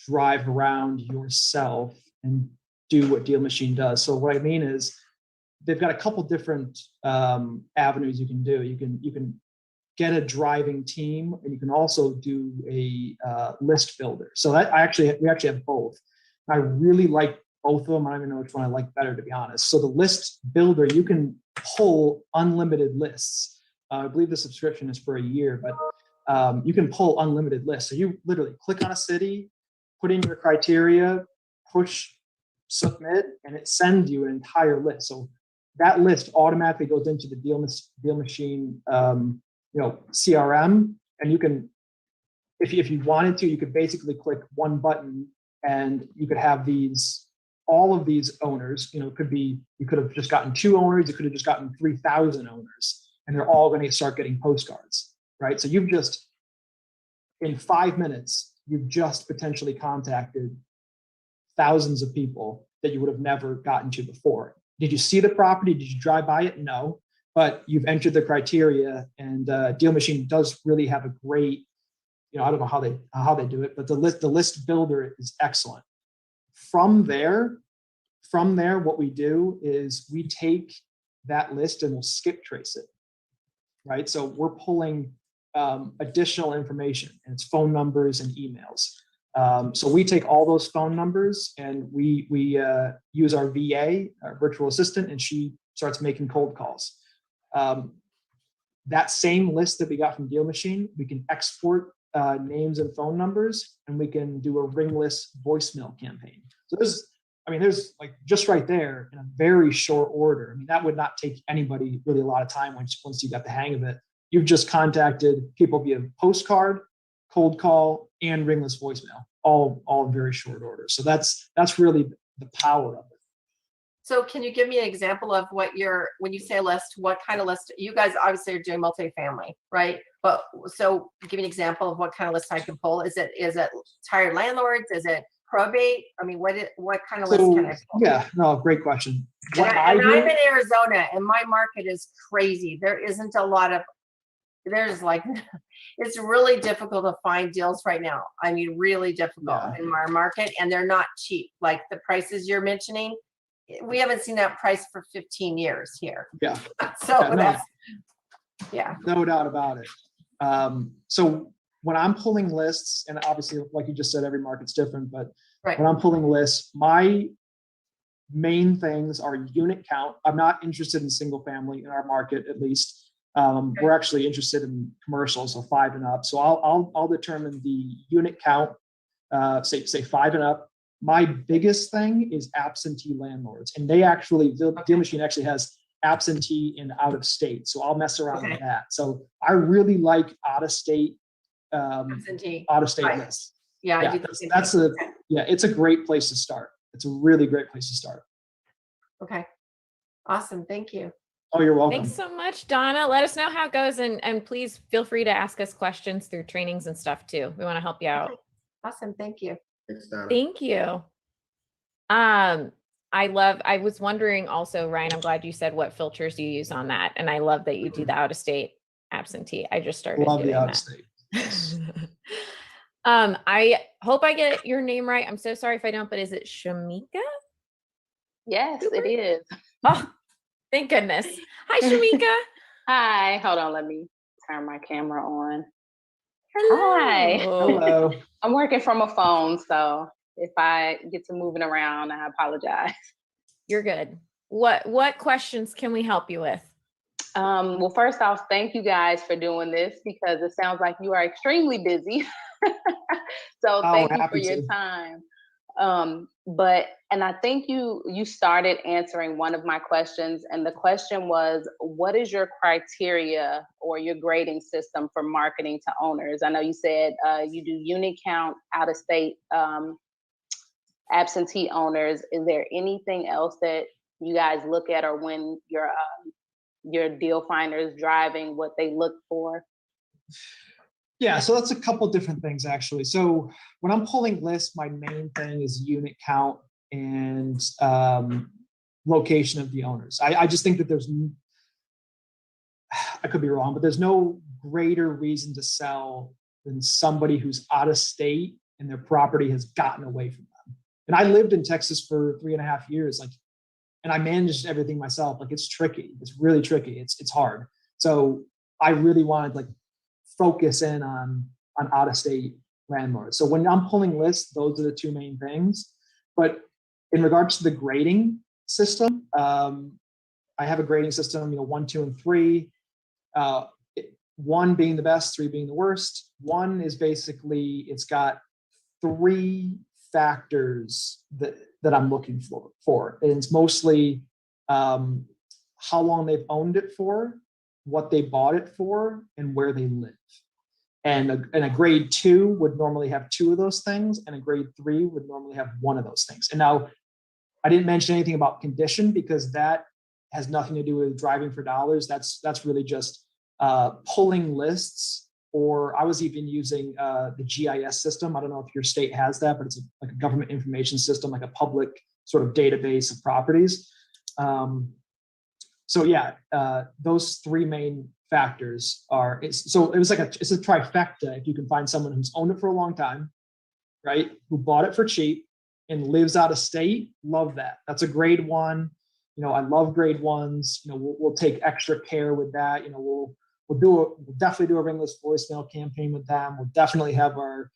Speaker 3: drive around yourself and do what DealMachine does. So what I mean is they've got a couple different avenues you can do. You can get a driving team, and you can also do a list builder. So we actually have both. I really like both of them. I don't even know which one I like better, to be honest. So the list builder, you can pull unlimited lists. I believe the subscription is for a year, but you can pull unlimited lists. So you literally click on a city, put in your criteria, push submit, and it sends you an entire list. So that list automatically goes into the DealMachine CRM, and you can, if you wanted to, you could basically click one button and you could have all of these owners. You could have just gotten 2 owners, you could have just gotten 3,000 owners, and they're all going to start getting postcards, right? So you've just, in 5 minutes, you've just potentially contacted thousands of people that you would have never gotten to before. Did you see the property? Did you drive by it? No. But you've entered the criteria, and DealMachine does really have a great, I don't know how they do it, but the list builder is excellent. From there, what we do is we take that list and we'll skip trace it, right? So we're pulling additional information, and it's phone numbers and emails. So we take all those phone numbers and we use our VA, our virtual assistant, and she starts making cold calls. That same list that we got from DealMachine, we can export names and phone numbers, and we can do a ringless voicemail campaign. So I mean, there's like just right there in a very short order. I mean, that would not take anybody really a lot of time once you got the hang of it. You've just contacted people via postcard, cold call, and ringless voicemail, all in very short order. So that's really the power of it.
Speaker 7: So can you give me an example of when you say list, what kind of list? You guys obviously are doing multifamily, right? But so give me an example of what kind of list I can pull. Is it tired landlords? Is it probate? I mean, what kind of list can I pull?
Speaker 3: Yeah, no, great question.
Speaker 7: And I'm in Arizona and my market is crazy. There isn't a lot of, it's really difficult to find deals right now. I mean, really difficult in our market, and they're not cheap. Like the prices you're mentioning, we haven't seen that price for 15 years here.
Speaker 3: Yeah.
Speaker 7: So
Speaker 3: no doubt about it. So when I'm pulling lists, and obviously, like you just said, every market's different, but when I'm pulling lists, my main things are unit count. I'm not interested in single family in our market, at least. We're actually interested in commercial, so 5 and up. So I'll determine the unit count, say 5 and up. My biggest thing is absentee landlords, and DealMachine actually has absentee and out of state. So I'll mess around with that. So I really like out of state lists.
Speaker 7: Yeah,
Speaker 3: it's a great place to start. It's a really great place to start.
Speaker 7: Okay, awesome. Thank you.
Speaker 3: Oh, you're welcome.
Speaker 2: Thanks so much, Donna. Let us know how it goes, and please feel free to ask us questions through trainings and stuff too. We want to help you out.
Speaker 7: Awesome. Thank you.
Speaker 4: Thanks, Donna.
Speaker 2: Thank you. I was wondering also, Ryan, I'm glad you said what filters you use on that. And I love that you do the out of state absentee. I just started doing
Speaker 3: the out of
Speaker 2: that.
Speaker 3: state.
Speaker 2: I hope I get your name right. I'm so sorry if I don't, but is it Shamika?
Speaker 8: Yes, it is.
Speaker 2: Oh, thank goodness. Hi, Shamika.
Speaker 8: Hi. Hold on. Let me turn my camera on.
Speaker 2: Hello.
Speaker 8: Hi.
Speaker 3: Hello.
Speaker 8: I'm working from a phone, so if I get to moving around, I apologize.
Speaker 2: You're good. What questions can we help you with?
Speaker 8: Well, first off, thank you guys for doing this because it sounds like you are extremely busy. So thank you for your time. And I think you started answering one of my questions, and the question was, what is your criteria or your grading system for marketing to owners? I know you said you do unit count, out of state, absentee owners. Is there anything else that you guys look at, or when your deal finders driving what they look for?
Speaker 3: Yeah, so that's a couple different things actually. So when I'm pulling lists, my main thing is unit count and location of the owners. I just think that I could be wrong, but there's no greater reason to sell than somebody who's out of state and their property has gotten away from them. And I lived in Texas for 3.5 years, and I managed everything myself. It's tricky. It's really tricky. It's hard. So I really wanted focus in on out of state landlords. So when I'm pulling lists, those are the two main things. But in regards to the grading system, I have a grading system, 1, 2, and 3. 1 being the best, 3 being the worst. 1 is basically, it's got 3 factors that I'm looking for. And it's mostly how long they've owned it for, what they bought it for, and where they live. And a grade 2 would normally have 2 of those things, and a grade 3 would normally have 1 of those things. And now I didn't mention anything about condition because that has nothing to do with driving for dollars. That's really just pulling lists, or I was even using the GIS system. I don't know if your state has that, but it's like a government information system, like a public sort of database of properties. So yeah, those 3 main factors are, it's a trifecta. If you can find someone who's owned it for a long time, right? Who bought it for cheap and lives out of state, love that. That's a grade 1. I love grade 1s. We'll take extra care with that. We'll definitely do a ringless voicemail campaign with them. We'll definitely have our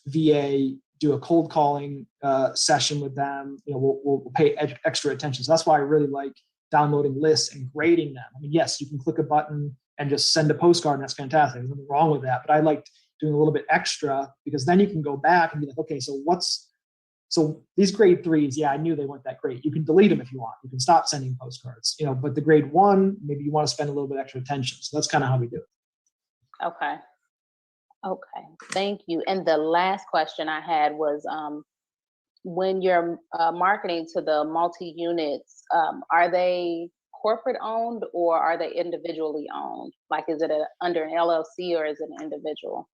Speaker 3: VA do a cold calling session with them. We'll pay extra attention. So that's why I really like downloading lists and grading them. I mean, yes, you can click a button and just send a postcard, and that's fantastic. There's nothing wrong with that. But I like doing a little bit extra because then you can go back and be like, okay, so what's So these grade 3s, yeah, I knew they weren't that great. You can delete them if you want. You can stop sending postcards, but the grade 1, maybe you want to spend a little bit extra attention. So that's kind of how we do it.
Speaker 8: Okay. Okay. Thank you. And the last question I had was, when you're marketing to the multi-units, are they corporate owned or are they individually owned? Like, is it under an LLC or is it an individual?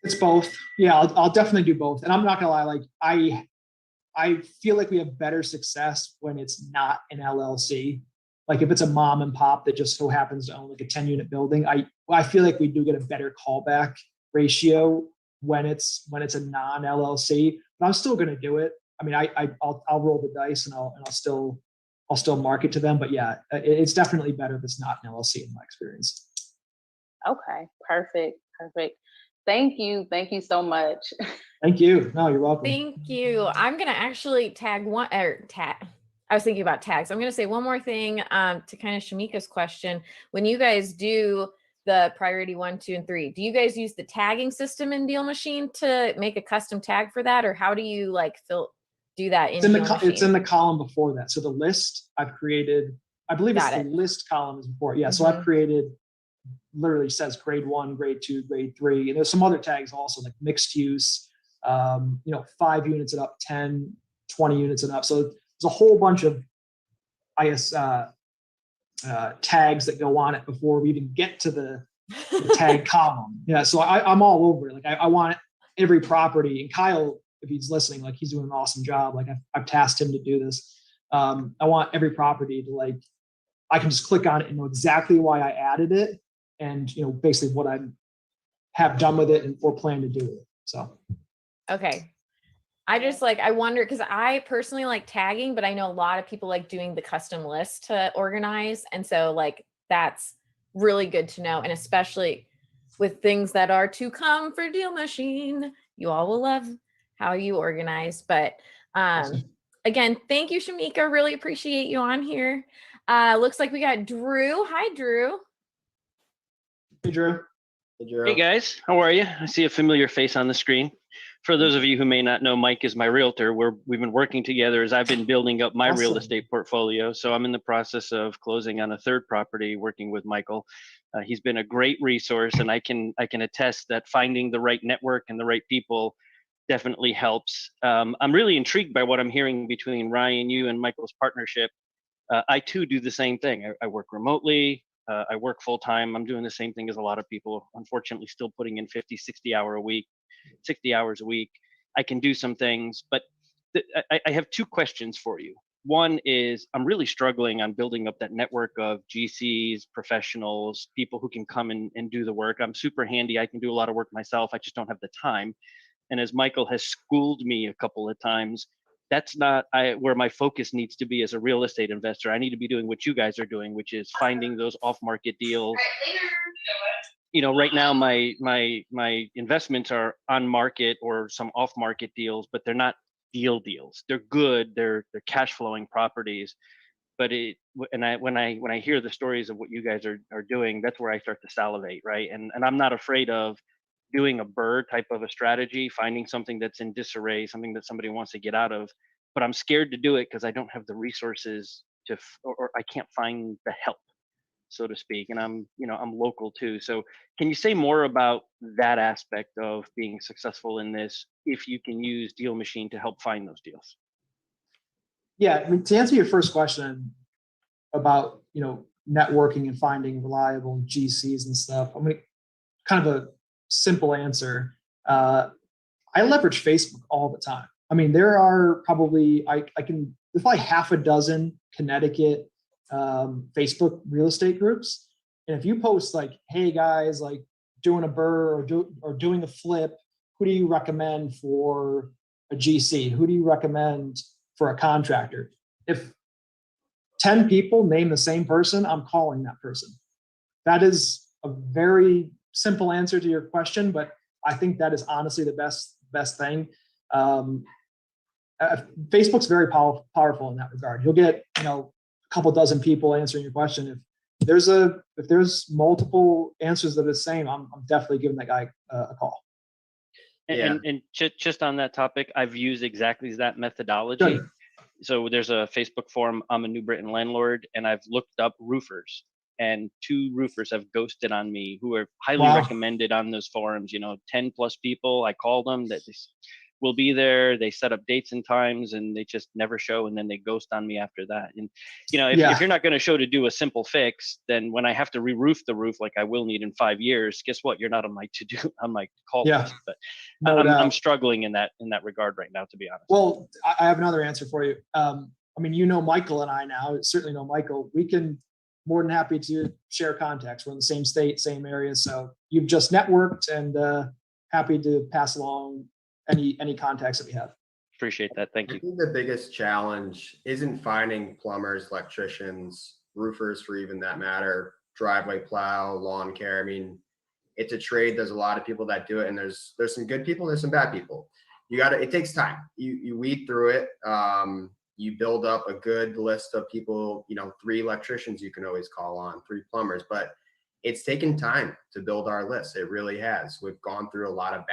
Speaker 3: It's both. Yeah, I'll definitely do both. And I'm not gonna lie, like I feel like we have better success when it's not an LLC. Like if it's a mom and pop that just so happens to own like a 10-unit building, I feel like we do get a better callback ratio when it's a non-LLC. But I'm still gonna do it. I mean, I'll roll the dice and I'll still market to them. But yeah, it's definitely better if it's not an LLC in my experience.
Speaker 8: Okay, perfect. Thank you so much.
Speaker 3: Thank you. No, you're welcome.
Speaker 2: Thank you. I'm gonna actually tag. I was thinking about tags. I'm gonna say one more thing to kind of Shamika's question. When you guys do the priority 1, 2, and 3, do you guys use the tagging system in DealMachine to make a custom tag for that, or how do you like do that in DealMachine?
Speaker 3: It's in the column before that. So the list I've created, I believe the list column is before. Yeah. So I've created, literally says grade 1, grade 2, grade 3. And there's some other tags also like mixed use, 5 units and up, 10, 20 units and up. So there's a whole bunch of, I guess, tags that go on it before we even get to the tag column. Yeah. So I'm all over it. Like I want every property, and Kyle, if he's listening, like he's doing an awesome job. Like I've tasked him to do this. I want every property to like, I can just click on it and know exactly why I added it. And basically what I have done with it and or plan to do with it. So
Speaker 2: okay, I wonder, because I personally like tagging, but I know a lot of people like doing the custom list to organize, and so like that's really good to know, and especially with things that are to come for DealMachine, you all will love how you organize. But again, thank you, Shamika. Really appreciate you on here. Looks like we got Drew. Hi, Drew.
Speaker 3: Hey, Drew.
Speaker 9: Hey, guys. How are you? I see a familiar face on the screen. For those of you who may not know, Mike is my realtor. We've been working together as I've been building up my real estate portfolio. So I'm in the process of closing on a third property, working with Michael. He's been a great resource, and I can attest that finding the right network and the right people definitely helps. I'm really intrigued by what I'm hearing between Ryan, you, and Michael's partnership. I too do the same thing. I work remotely. I work full time. I'm doing the same thing as a lot of people, unfortunately, still putting in 50, 60 hours a week. I can do some things, but I have 2 questions for you. One is I'm really struggling on building up that network of GCs, professionals, people who can come and do the work. I'm super handy. I can do a lot of work myself. I just don't have the time. And as Michael has schooled me a couple of times, that's not where my focus needs to be as a real estate investor. I need to be doing what you guys are doing, which is finding those off-market deals. Right now my investments are on market or some off-market deals, but they're not deals. They're good. They're cash flowing properties. But when I hear the stories of what you guys are doing, that's where I start to salivate, right? And I'm not afraid of doing a BRRRR type of a strategy, finding something that's in disarray, something that somebody wants to get out of, but I'm scared to do it because I don't have the resources or I can't find the help, so to speak. And I'm local too. So can you say more about that aspect of being successful in this, if you can use DealMachine to help find those deals?
Speaker 3: Yeah, I mean, to answer your first question about, networking and finding reliable GCs and stuff, I'm going to kind of a simple answer. I leverage Facebook all the time. I mean, there are probably, there's probably half a dozen Connecticut Facebook real estate groups. And if you post like, hey guys, like doing a BRRRR or doing a flip, who do you recommend for a GC? Who do you recommend for a contractor? If 10 people name the same person, I'm calling that person. That is a very simple answer to your question, but I think that is honestly the best thing. Facebook's very powerful in that regard. You'll get a couple dozen people answering your question. If there's multiple answers that are the same, I'm definitely giving that guy a call.
Speaker 9: And just on that topic, I've used exactly that methodology.
Speaker 3: Good.
Speaker 9: So there's a Facebook forum. I'm a New Britain landlord, and I've looked up roofers, and 2 roofers have ghosted on me who are highly recommended on those forums. 10 plus people. I call them that will be there. They set up dates and times, and they just never show, and then they ghost on me after that. And if you're not going to show to do a simple fix, then when I have to re-roof the roof like I will need in 5 years, guess what? You're not on my to-do, on my call list. But I'm struggling in that regard right now, to be honest.
Speaker 3: Well, I have another answer for you. Michael and I now certainly know Michael. We can more than happy to share contacts. We're in the same state, same area, so you've just networked, and happy to pass along any contacts that we have.
Speaker 9: Appreciate that. Thank you.
Speaker 4: I think the biggest challenge isn't finding plumbers, electricians, roofers for even that matter, driveway plow, lawn care. I mean, it's a trade. There's a lot of people that do it, and there's some good people, there's some bad people. It takes time. You weed through it. You build up a good list of people, 3 electricians you can always call on, 3 plumbers, but it's taken time to build our list. It really has. We've gone through a lot of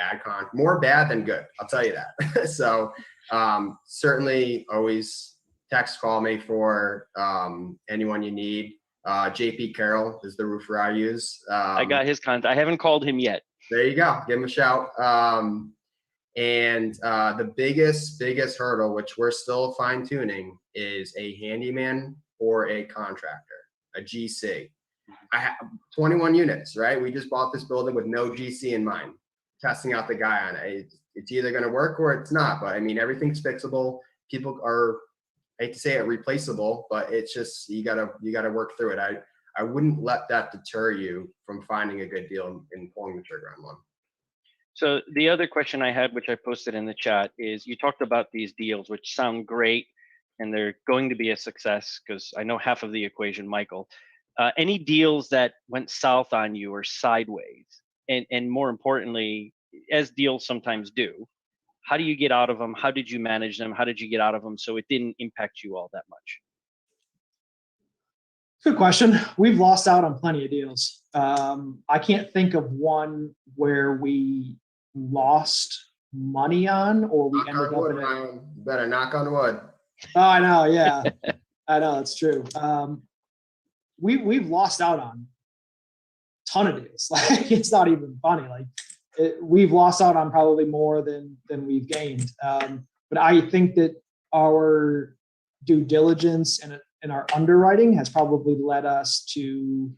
Speaker 4: more bad than good. I'll tell you that. So certainly always text, call me for anyone you need. JP Carroll is the roofer I use.
Speaker 9: I got his contact. I haven't called him yet.
Speaker 4: There you go. Give him a shout. And the biggest hurdle, which we're still fine tuning, is a handyman or a contractor, a GC. I have 21 units, right? We just bought this building with no GC in mind, testing out the guy on it. It's either going to work or it's not. But I mean, everything's fixable. People are, I hate to say it, replaceable, but it's just, you gotta work through it. I wouldn't let that deter you from finding a good deal and pulling the trigger on one.
Speaker 9: So the other question I had, which I posted in the chat, is you talked about these deals, which sound great, and they're going to be a success because I know half of the equation, Michael. Any deals that went south on you or sideways, and more importantly, as deals sometimes do, how do you get out of them? How did you manage them? How did you get out of them so it didn't impact you all that much?
Speaker 3: Good question. We've lost out on plenty of deals. I can't think of one where we lost money on, or we ended up in a...
Speaker 4: Better knock on wood.
Speaker 3: Oh, I know. Yeah, I know. It's true. We've lost out on a ton of deals. Like, it's not even funny. Like, we've lost out on probably more than we've gained. But I think that our due diligence and our underwriting has probably led us to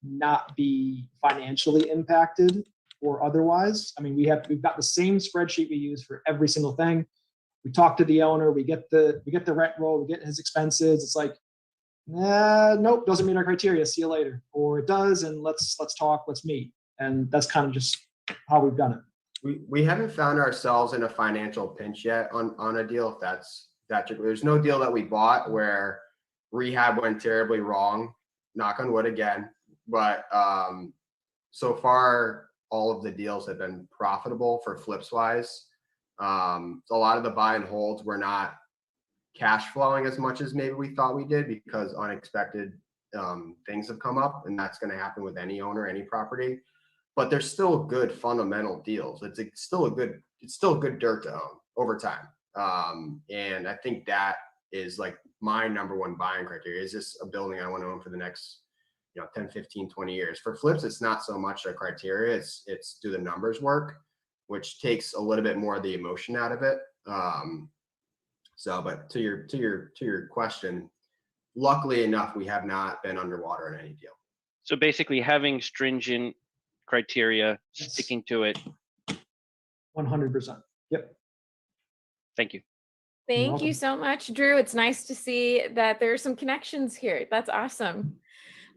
Speaker 3: not be financially impacted or otherwise. I mean, we've got the same spreadsheet we use for every single thing. We talk to the owner, we get the rent roll, we get his expenses. It's like, nope, doesn't meet our criteria. See you later. Or it does, and let's talk, let's meet. And that's kind of just how we've done it.
Speaker 4: We haven't found ourselves in a financial pinch yet on a deal. If that's there's no deal that we bought where rehab went terribly wrong. Knock on wood again. But so far, all of the deals have been profitable for flips wise. A lot of the buy and holds were not cash flowing as much as maybe we thought we did because unexpected things have come up, and that's going to happen with any owner, any property. But they're still good fundamental deals. It's still good dirt to own over time. And I think that is like my number one buying criteria. Is this a building I want to own for the next 10, 15, 20 years? For flips, it's not so much a criteria. It's do the numbers work, which takes a little bit more of the emotion out of it. But to your question, luckily enough, we have not been underwater in any deal.
Speaker 9: So basically having stringent criteria, sticking to it.
Speaker 3: 100%. Yep.
Speaker 9: Thank you.
Speaker 2: Thank you so much, Drew. It's nice to see that there's some connections here. That's awesome.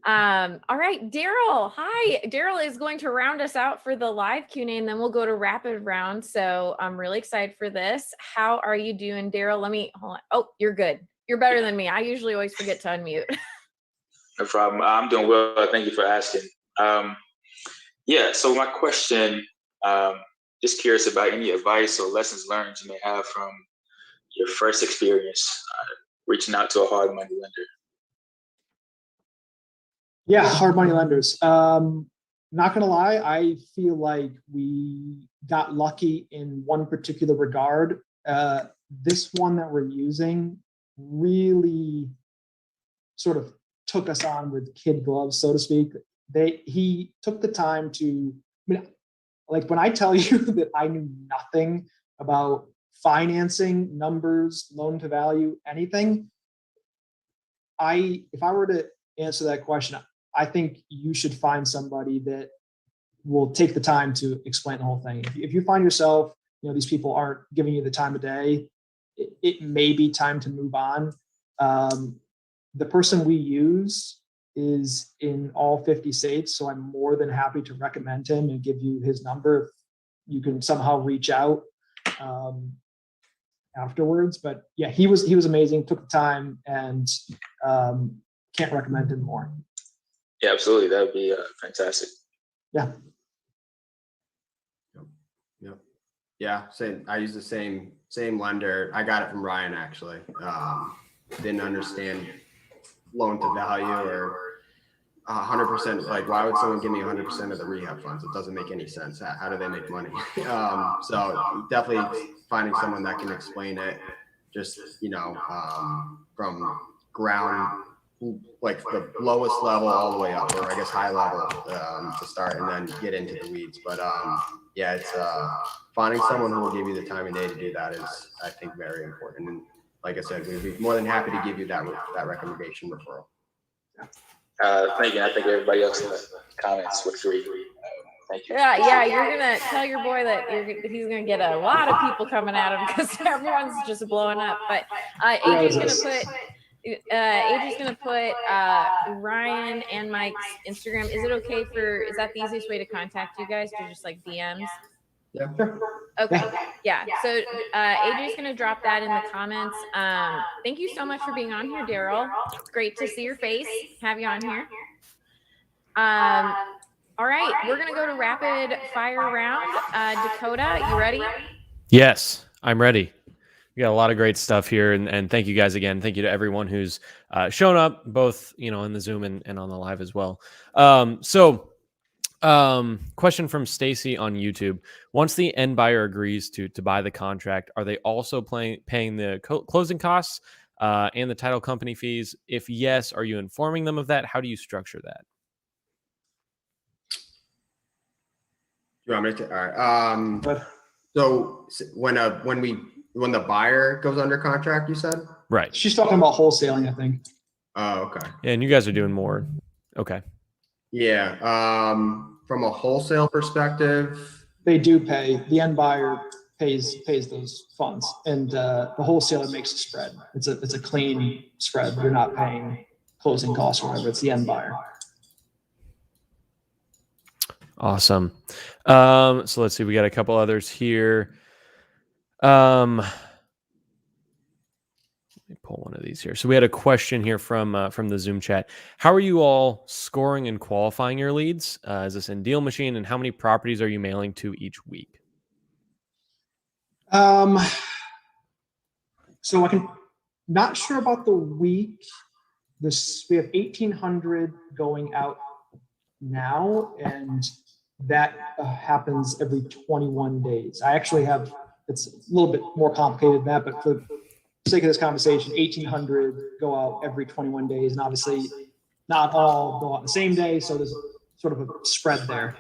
Speaker 2: All right, Daryl. Hi. Daryl is going to round us out for the live Q&A, and then we'll go to rapid round. So I'm really excited for this. How are you doing, Daryl? Let me hold on. Oh, you're good. You're better than me. I usually always forget to unmute.
Speaker 10: No problem. I'm doing well. Thank you for asking. So my question, just curious about any advice or lessons learned you may have from your first experience reaching out to a hard money lender.
Speaker 3: Yeah, hard money lenders. Not gonna lie, I feel like we got lucky in one particular regard. This one that we're using really sort of took us on with kid gloves, so to speak. He took the time to, like when I tell you that I knew nothing about financing, numbers, loan to value, anything, if I were to answer that question, I think you should find somebody that will take the time to explain the whole thing. If you find yourself, these people aren't giving you the time of day, it may be time to move on. The person we use is in all 50 states, so I'm more than happy to recommend him and give you his number if you can somehow reach out afterwards. But yeah, he was amazing, took the time, and can't recommend him more.
Speaker 10: Yeah, absolutely. That would be fantastic.
Speaker 3: Yeah.
Speaker 4: Yep. Yeah. Same. I use the same lender. I got it from Ryan, actually. Didn't understand loan to value or 100%. Like, why would someone give me 100% of the rehab funds? It doesn't make any sense. How do they make money? So definitely finding someone that can explain it, just, from ground, like the lowest level all the way up, or I guess high level to start, and then get into the weeds. But yeah, it's finding someone who will give you the time of day to do that is, I think, very important. And like I said, we'd be more than happy to give you that recommendation referral.
Speaker 10: Thank you. I think everybody else in the comments would agree. Thank you.
Speaker 2: Yeah, you're gonna tell your boy that he's gonna get a lot of people coming at him because everyone's just blowing up. But AJ's gonna put Ryan and Mike's Instagram. Is that the easiest way to contact you guys? To just like DMs?
Speaker 3: Yeah, sure.
Speaker 2: Okay. Yeah. So AJ's gonna drop that in the comments. Thank you so much for being on here, Daryl. It's great to see your face. Have you on here. All right, we're gonna go to rapid fire round. Dakota, you ready?
Speaker 1: Yes, I'm ready. We got a lot of great stuff here, and thank you guys again. Thank you to everyone who's shown up, both in the Zoom and on the live as well. Question from Stacy on YouTube: once the end buyer agrees to buy the contract, are they also paying the closing costs and the title company fees? If yes, are you informing them of that? How do you structure that?
Speaker 4: You want me to? All right. So when the buyer goes under contract, you said?
Speaker 1: Right.
Speaker 3: She's talking about wholesaling, I think.
Speaker 4: Oh, okay.
Speaker 1: Yeah, and you guys are doing more. Okay.
Speaker 4: Yeah. From a wholesale perspective,
Speaker 3: they do pay. The end buyer pays those funds, and the wholesaler makes a spread. It's a clean spread. You're not paying closing costs or whatever. It's the end buyer.
Speaker 1: Awesome. So let's see. We got a couple others here. Let me pull one of these here. So we had a question here from the Zoom chat. How are you all scoring and qualifying your leads? Is this in DealMachine, and how many properties are you mailing to each week?
Speaker 3: So not sure about the week. We have 1,800 going out now, and that happens every 21 days. I actually have, it's a little bit more complicated than that, but for the sake of this conversation, 1,800 go out every 21 days. And obviously not all go out the same day. So there's sort of a spread there.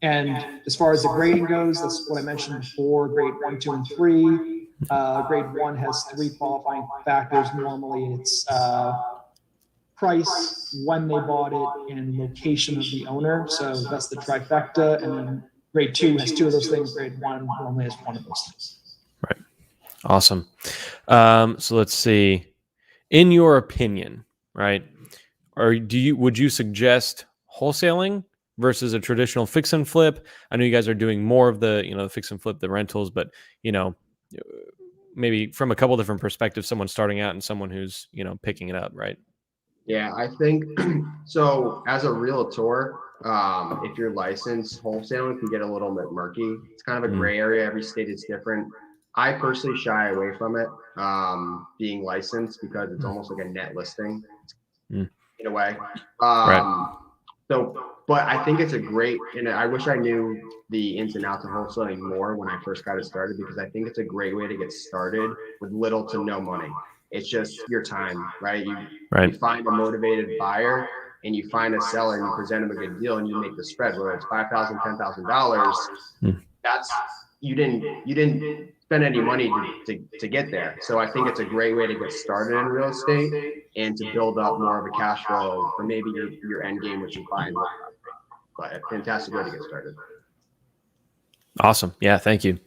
Speaker 3: And as far as the grading goes, that's what I mentioned before, grade 1, 2, and 3. Grade 1 has 3 qualifying factors. Normally it's price, when they bought it, and location of the owner. So that's the trifecta. And then grade 2 has 2 of those things. Grade 1 only has 1 of those things.
Speaker 1: Right. Awesome. So let's see. In your opinion, right? Would you suggest wholesaling versus a traditional fix and flip? I know you guys are doing more of the, the fix and flip, the rentals, but maybe from a couple different perspectives, someone starting out and someone who's, picking it up, right?
Speaker 4: Yeah, I think so. As a realtor, if you're licensed, wholesaling can get a little bit murky. It's kind of a gray area. Every state is different. I personally shy away from it, being licensed, because it's almost like a net listing in a way.
Speaker 1: Right.
Speaker 4: So but I think it's a great, and I wish I knew the ins and outs of wholesaling more when I first got it started, because I think it's a great way to get started with little to no money. It's just your time, right? You find a motivated buyer and you find a seller and you present them a good deal and you make the spread, whether it's $5,000, $10,000. That's, you didn't spend any money to get there. So I think it's a great way to get started in real estate and to build up more of a cash flow for maybe your end game, which is buying. But a fantastic way to get started.
Speaker 1: Awesome. Yeah, thank you.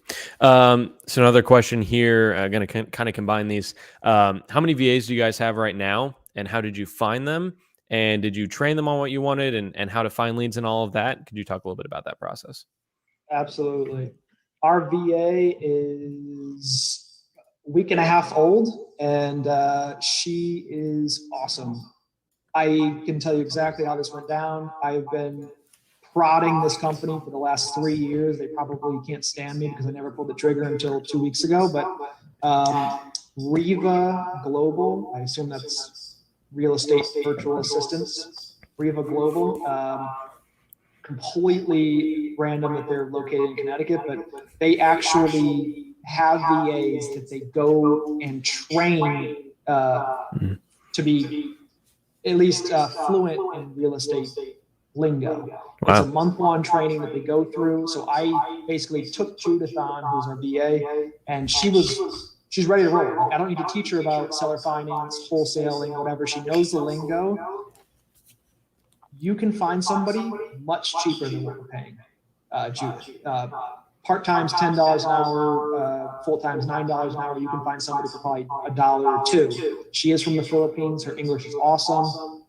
Speaker 1: So another question here, I'm going to kind of combine these. How many VAs do you guys have right now, and how did you find them? And did you train them on what you wanted, and how to find leads and all of that? Could you talk a little bit about that process?
Speaker 3: Absolutely. Our VA is a week and a half old, and she is awesome. I can tell you exactly how this went down. I've been prodding this company for the last 3 years. They probably can't stand me because I never pulled the trigger until 2 weeks ago. But Riva Global, I assume that's real estate virtual assistants. Riva Global, completely random that they're located in Connecticut, but they actually have VAs that they go and train to be at least fluent in real estate lingo. Wow. It's a month-long training that they go through. So I basically took Judith on, who's our VA, and she's ready to roll. Like, I don't need to teach her about seller finance, wholesaling, whatever. She knows the lingo. You can find somebody much cheaper than what we're paying Judith. Part-time's $10 an hour, full-time's $9 an hour. You can find somebody for probably $1 or $2. She is from the Philippines. Her English is awesome.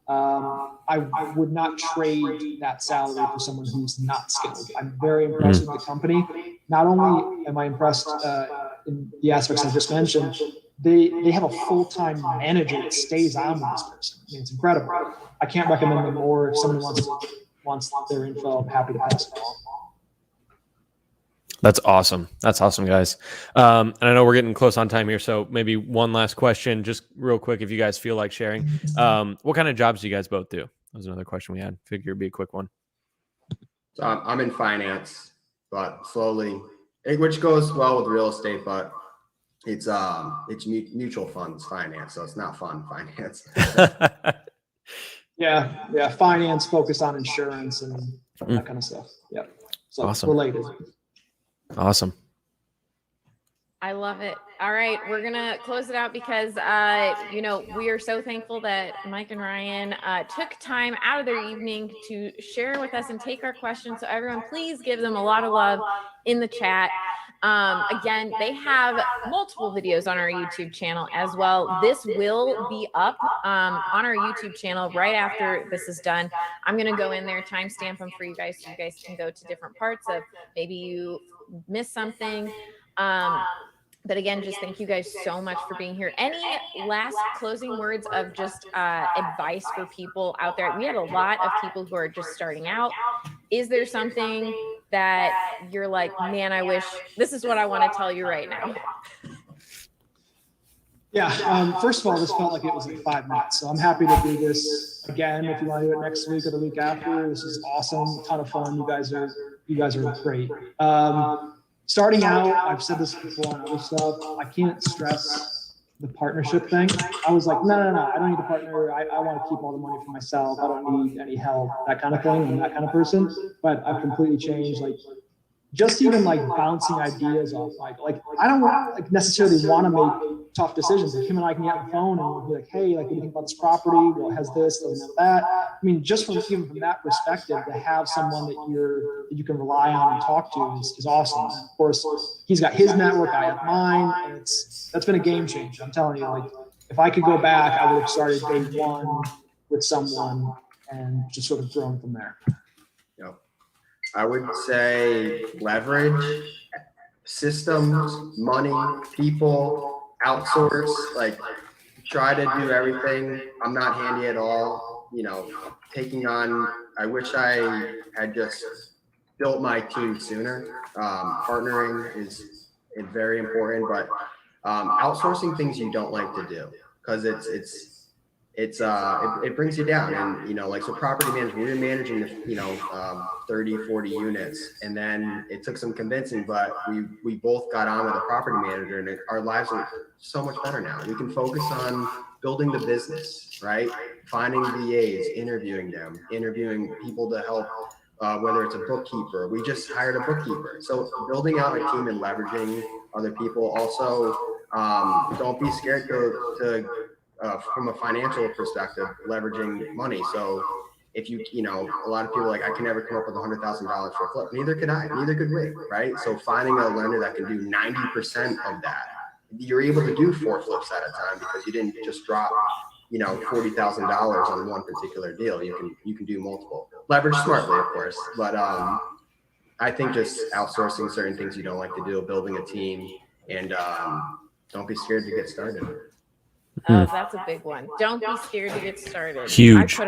Speaker 3: I would not trade that salary for someone who's not skilled. I'm very impressed with the company. Not only am I impressed in the aspects I just mentioned, they have a full-time manager that stays on with this person. I mean, it's incredible. I can't recommend them more. If someone wants their info, I'm happy to pass it on.
Speaker 1: That's awesome. That's awesome, guys. And I know we're getting close on time here, so maybe one last question, just real quick, if you guys feel like sharing. What kind of jobs do you guys both do? That was another question we had. Figure it'd be a quick one.
Speaker 4: So I'm in finance, but slowly, which goes well with real estate, but it's mutual funds finance, so it's not fun finance.
Speaker 3: Yeah, finance focused on insurance and that kind of stuff. Yeah, so
Speaker 1: awesome.
Speaker 3: Related.
Speaker 1: Awesome.
Speaker 2: I love it. All right, we're gonna close it out because we are so thankful that Mike and Ryan took time out of their evening to share with us and take our questions. So everyone, please give them a lot of love in the chat. Again, they have multiple videos on our YouTube channel as well. This will be up on our YouTube channel right after this is done. I'm gonna go in there, timestamp them for you guys so you guys can go to different parts of maybe you missed something. But again, just thank you guys so much for being here. Any last closing words of just advice for people out there? We had a lot of people who are just starting out. Is there something that you're like, man, I wish this is what I want to tell you right now?
Speaker 3: Yeah, first of all, this felt like it was like 5 minutes. So I'm happy to do this again. If you want to do it next week or the week after, this is awesome. A ton of fun. You guys are great. Starting out, I've said this before on other stuff, I can't stress the partnership thing. I was like, no, I don't need a partner. I want to keep all the money for myself. I don't need any help, that kind of thing. I'm that kind of person. But I've completely changed. Like, just even like bouncing ideas off like I don't necessarily want to make tough decisions. Like him and I can get on the phone and we'll be like, hey, like what do you think about this property? Well, it has this, doesn't have that. I mean, just from that perspective, to have someone that you can rely on and talk to is awesome. And of course, he's got his network, I have mine, and that's been a game changer. I'm telling you, like if I could go back, I would have started day one with someone and just sort of grown from there.
Speaker 4: I would say leverage, systems, money, people, outsource, like try to do everything. I'm not handy at all, taking on, I wish I had just built my team sooner. Partnering is very important, but outsourcing things you don't like to do, because it brings you down. And, you know, like, so property management, we were managing the, you know, 30, 40 units. And then it took some convincing, but we both got on with a property manager, and our lives are so much better now. We can focus on building the business, right? Finding VAs, interviewing them, interviewing people to help, whether it's a bookkeeper. We just hired a bookkeeper. So building out a team and leveraging other people. Also, don't be scared to from a financial perspective, leveraging money. So if you know, a lot of people are like, I can never come up with $100,000 for a flip. Neither could I, neither could we, right? So finding a lender that can do 90% of that, you're able to do 4 flips at a time because you didn't just drop, you know, $40,000 on one particular deal. You can do multiple. Leverage smartly, of course, but I think just outsourcing certain things you don't like to do, building a team, and don't be scared to get started.
Speaker 2: Oh, that's a big one. Don't be scared to get started.
Speaker 1: Huge.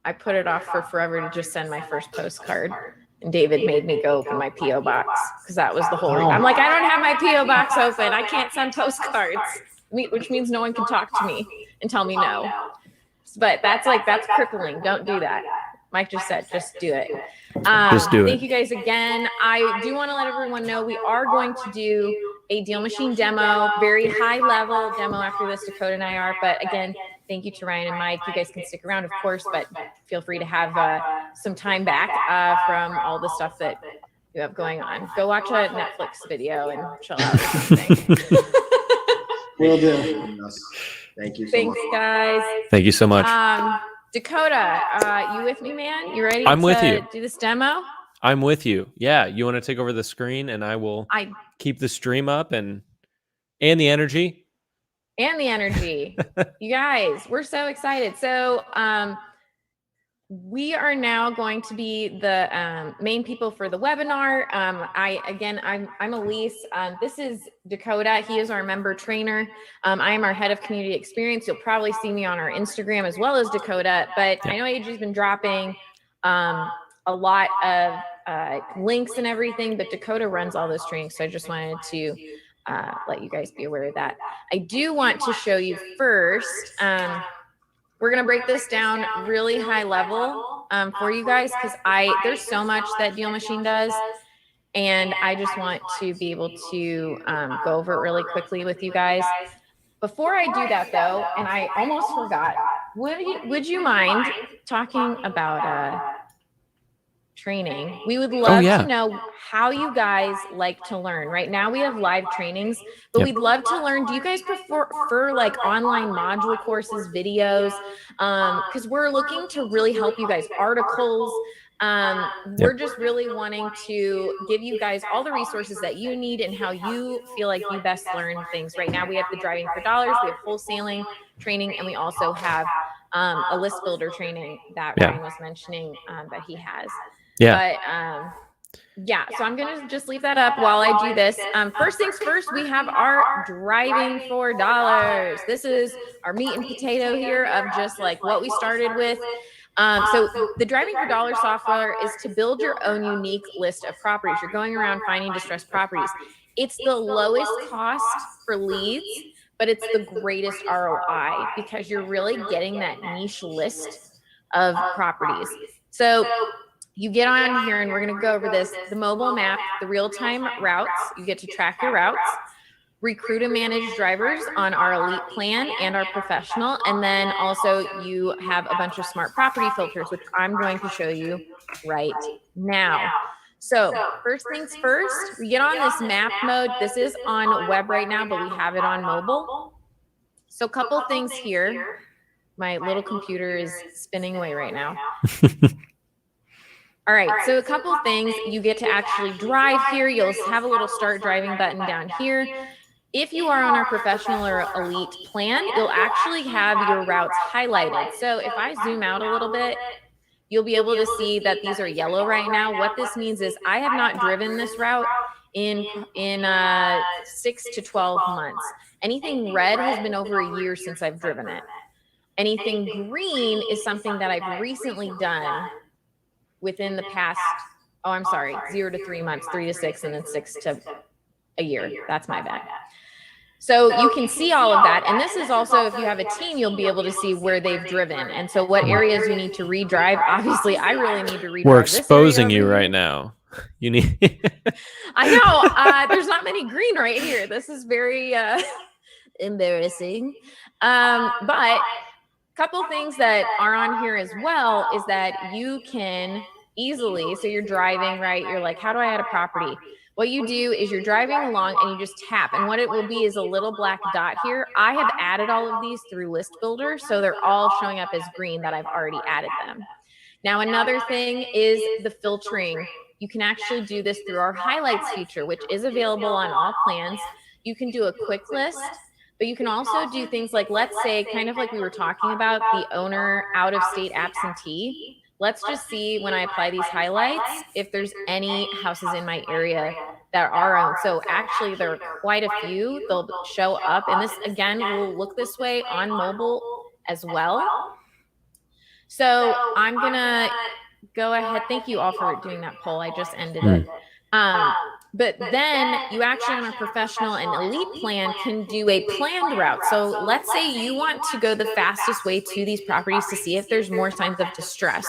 Speaker 2: I put it off for forever to just send my first postcard. And David made me go open my P.O. box because that was the whole reason. I'm like, I don't have my P.O. box open. I can't send postcards, which means no one can talk to me and tell me no. But that's crippling. Don't do that. Mike just said, just do it.
Speaker 1: Just do it.
Speaker 2: Thank you guys again. I do want to let everyone know we are going to do a DealMachine demo, very high level demo after this. Dakota and I are. But again, thank you to Ryan and Mike. You guys can stick around, of course, but feel free to have some time back from all the stuff that you have going on. Go watch a Netflix video and chill out or something.
Speaker 3: Will do.
Speaker 4: Thank you so
Speaker 2: Thanks,
Speaker 4: much.
Speaker 2: guys.
Speaker 1: Thank you so much.
Speaker 2: Dakota, you with me, man? You ready
Speaker 1: I'm
Speaker 2: to
Speaker 1: with you.
Speaker 2: do this demo?
Speaker 1: I'm with you. Yeah. You want to take over the screen, and I will keep the stream up and the energy.
Speaker 2: And the energy. You guys, we're so excited. So we are now going to be the main people for the webinar. I'm Elise. This is Dakota. He is our member trainer. I am our head of community experience. You'll probably see me on our Instagram as well as Dakota, but I know AJ's been dropping a lot of links and everything, but Dakota runs all those trainings. So I just wanted to let you guys be aware of that. I do want to show you first, we're going to break this down really high level for you guys, because there's so much that DealMachine does, and I just want to be able to go over it really quickly with you guys. Before I do that though, and I almost forgot, would you mind talking about training? We would love to know how you guys like to learn. Right now we have live trainings, but we'd love to learn. Do you guys prefer like online module courses, videos? Because we're looking to really help you guys. Articles. We're just really wanting to give you guys all the resources that you need and how you feel like you best learn things. Right now we have the driving for dollars, we have wholesaling training, and we also have a list builder training that Ryan was mentioning that he has. So I'm gonna just leave that up while I do this. First things first, we have our driving for dollars. This is our meat and potato here of just like what we started with. So the driving for dollars software is to build your own unique list of properties. You're going around finding distressed properties. It's the lowest cost for leads, but it's the greatest ROI because you're really getting that niche list of properties. So you get on here and we're going to go over this, the mobile map, the real-time routes. You get to track your routes, recruit and manage drivers on our elite plan and our professional. And then also you have a bunch of smart property filters, which I'm going to show you right now. So first things first, we get on this map mode. This is on web right now, but we have it on mobile. So a couple things here. My little computer is spinning away right now. All right, so a couple things. You get to actually drive here. You'll have a little start driving button down here. If you are on our professional or elite plan, you'll actually have your routes highlighted. So if I zoom out a little bit, you'll be able to see that these are yellow right now. What this means is I have not driven this route in 6 to 12 months. Anything red has been over a year since I've driven it. Anything green is something that I've recently done within the past, 0 to 3 months, 3 to 6, and then 6 to a year. That's my bad. So you can see all of that. And this is also, if you have a team, you'll be able to see where they've driven. And so what areas you need to redrive. Obviously, I really need to redrive.
Speaker 1: We're exposing you right now. You need.
Speaker 2: I know. There's not many green right here. This is very embarrassing. But a couple things that are on here as well is that you can easily, so you're driving, right? You're like, how do I add a property? What you do is you're driving along and you just tap, and what it will be is a little black dot here. I have added all of these through List Builder, so they're all showing up as green that I've already added them. Now, another thing is the filtering. You can actually do this through our highlights feature, which is available on all plans. You can do a quick list, but you can also do things like, let's say, kind of like we were talking about, the owner out-of-state absentee. Let's just see when I apply these highlights if there's any houses in my area that are owned. So actually there are quite a few. They'll show up, and this again will look this way on mobile as well. So I'm gonna go ahead. Thank you all for doing that poll. I just ended it. But then you actually on a professional and elite plan can do a planned route. So let's say you want to go the fastest way to these properties to see if there's more signs of distress.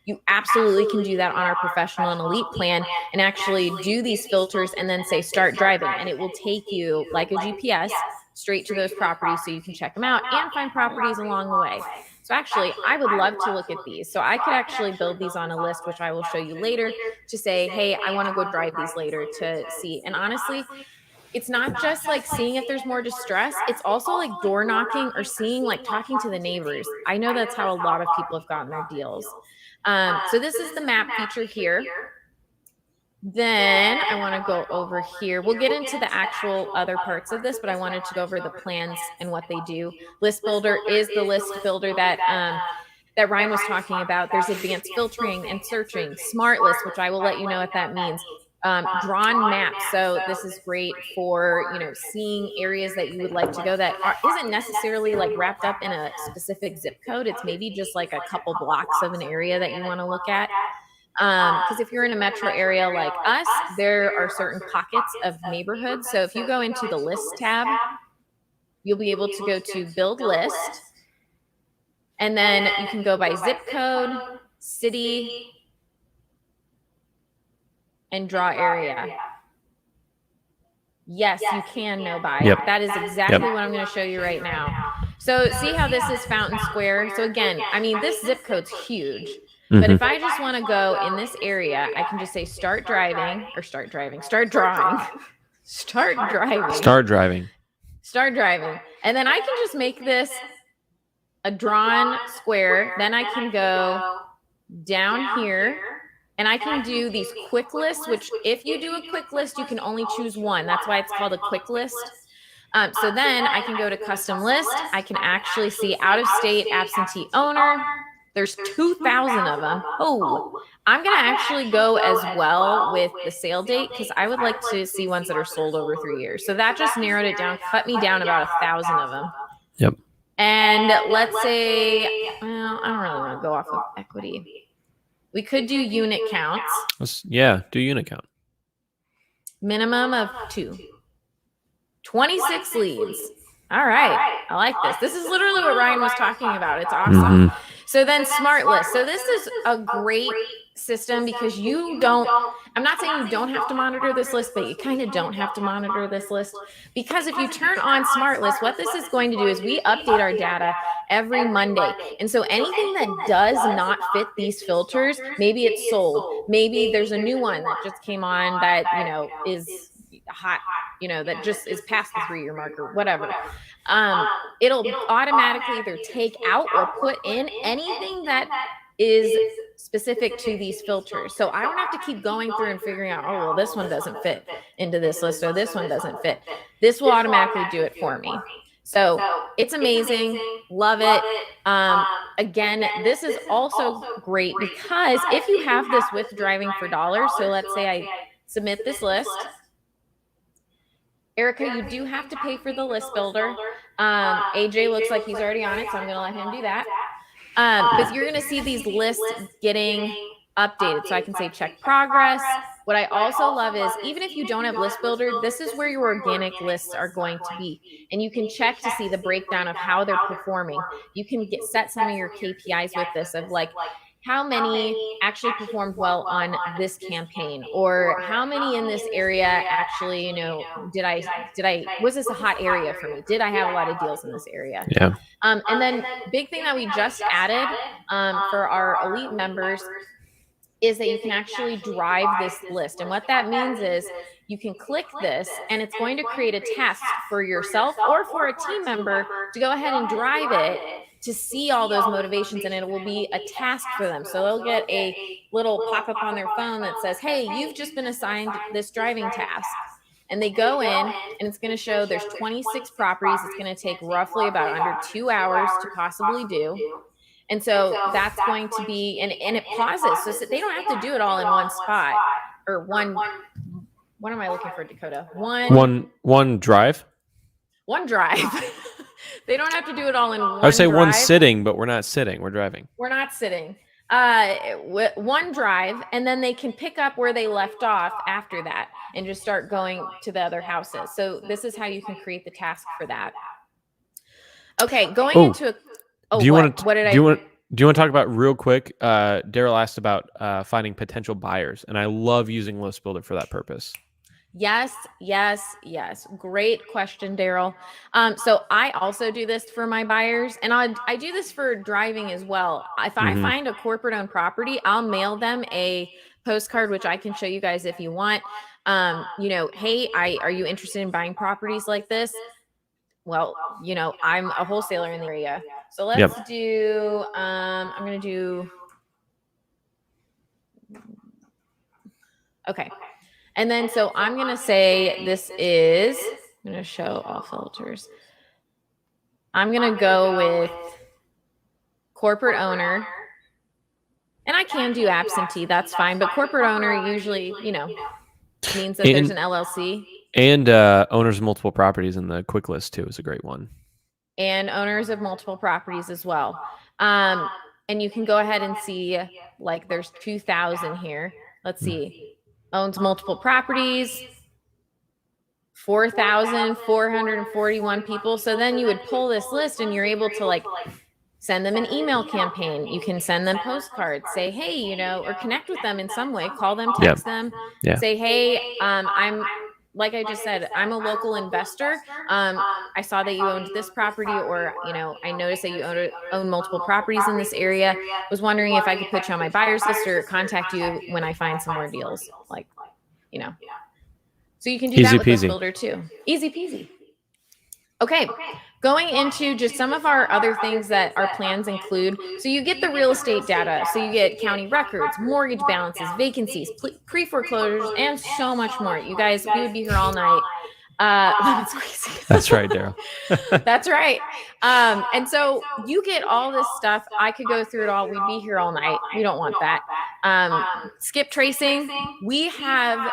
Speaker 2: You absolutely can do that on our professional and elite plan and actually do these filters and then say start driving, and it will take you like a GPS straight to those properties so you can check them out and find properties along the way. So actually, I would love to look at these. So I could actually build these on a list, which I will show you later, to say, hey, I want to go drive these later to see. And honestly, it's not just like seeing if there's more distress. It's also like door knocking or seeing, like talking to the neighbors. I know that's how a lot of people have gotten their deals. So this is the map feature here. Then I want to go over here. We'll get into the actual other parts of this, but I wanted to go over the plans and what they do. List Builder is the list builder that that Ryan was talking about. There's advanced filtering and searching, smart list, which I will let you know what that means. Drawn maps. So this is great for, you know, seeing areas that you would like to go that isn't necessarily like wrapped up in a specific zip code. It's maybe just like a couple blocks of an area that you want to look at. Because if you're in a metro area like us, there are certain pockets of neighborhoods. So if you go into the list tab, you'll be able to go to build list, and then you can go by zip code, city, and draw area. Yes, you can no by.
Speaker 1: Yep.
Speaker 2: That is exactly what I'm going to show you right now. So see how this is Fountain Square. So again, I mean, this zip code's huge. But if I just want to go in this area, I can just say start driving or start drawing, start driving, start driving. And then I can just make this a drawn square. Then I can go down here and I can do these quick lists, which if you do a quick list, you can only choose one. That's why it's called a quick list. So then I can go to custom list. I can actually see out of state absentee owner. There's 2,000 of them. Oh, I'm going to actually go as well with the sale date because I would like to see ones that are sold over 3 years. So that just narrowed it down, cut me down about 1,000 of them.
Speaker 1: Yep.
Speaker 2: And let's say, well, I don't really want to go off of equity. We could do unit counts.
Speaker 1: Yeah, do unit count.
Speaker 2: Minimum of 2. 26 leads. All right. I like this. This is literally what Ryan was talking about. It's awesome. So then smart list. So this is a great system because you don't, I'm not saying you don't have to monitor this list, but you kind of don't have to monitor this list because if you turn on smart list, what this is going to do is we update our data every Monday. And so anything that does not fit these filters, maybe it's sold, maybe there's a new one that just came on that, you know, is hot, you know, that just is past the 3-year mark or whatever. It'll automatically either take out or put in anything that is specific to these filters. So I don't have to keep going through and figuring out, oh, well, this one doesn't fit into this list or this one doesn't fit. This will automatically do it for me. So it's amazing. Love it. Again, this is also great because if you have this with driving for dollars, so let's say I submit this list, Erica, you do have to pay for the list builder. AJ looks like he's already on it, so I'm going to let him do that. Because you're going to see these lists getting updated. So I can say check progress, What I also love is even if you don't have List Builder, this is where your organic lists are going to be. And you can check to see the breakdown of how they're performing. You can set some of your KPIs with this of like, how many actually performed well on this campaign, or how many in this area actually, you know, was this a hot area for me? Did I have a lot of deals in this area?
Speaker 1: Yeah.
Speaker 2: And then big thing that we just added for our elite members is that you can actually drive this list. And what that means is you can click this and it's going to create a task for yourself or for a team member to go ahead and drive it to see all those motivations, and it will be a task for them. So they'll get a little pop-up on their phone that says, hey, you've just been assigned this driving task. And they go in and it's going to show there's 26 properties. It's going to take roughly about under 2 hours to possibly do. And so that's going to be, and it pauses. So they don't have to do it all in one spot or one. What am I looking for, Dakota?
Speaker 1: One drive.
Speaker 2: One drive. They don't have to do it all in one
Speaker 1: I would say
Speaker 2: drive.
Speaker 1: one sitting, but we're not sitting. We're driving.
Speaker 2: We're not sitting. One drive, and then they can pick up where they left off after that and just start going to the other houses. So this is how you can create the task for that. Okay, going into a... Oh,
Speaker 1: do you want to?
Speaker 2: What did I...
Speaker 1: Do you want to talk about real quick? Daryl asked about finding potential buyers, and I love using List Builder for that purpose.
Speaker 2: Yes. Great question, Daryl. So I also do this for my buyers, and I do this for driving as well. If I find a corporate-owned property, I'll mail them a postcard, which I can show you guys if you want. You know, hey, are you interested in buying properties like this? Well, you know, I'm a wholesaler in the area. So let's do, I'm going to do, okay. And then, so I'm going to say this is, I'm going to show all filters. I'm going to go with corporate owner, and I can do absentee, that's fine. But corporate owner usually, you know, means that there's an LLC.
Speaker 1: And owners of multiple properties in the quick list too is a great one.
Speaker 2: And owners of multiple properties as well. And you can go ahead and see, like, there's 2,000 here. Let's see. Owns multiple properties, 4,441 people. So then you would pull this list and you're able to, like, send them an email campaign. You can send them postcards, say, hey, you know, or connect with them in some way, call them, text them, say, hey, I'm, like I just said, I'm a local investor. I saw that you owned this property, or, you know, I noticed that you own multiple properties in this area. Was wondering if I could put you on my buyer's list or contact you when I find some more deals, like, you know. So you can do that with List Builder too. Easy peasy. Okay, going into just some of our other things that our plans include. So you get the real estate data. So you get county records, mortgage balances, vacancies, pre-foreclosures, and so much more. You guys, we would be here all night. That's crazy.
Speaker 1: That's right, Daryl.
Speaker 2: That's right. And so you get all this stuff. I could go through it all. We'd be here all night. We don't want that. Skip tracing. We have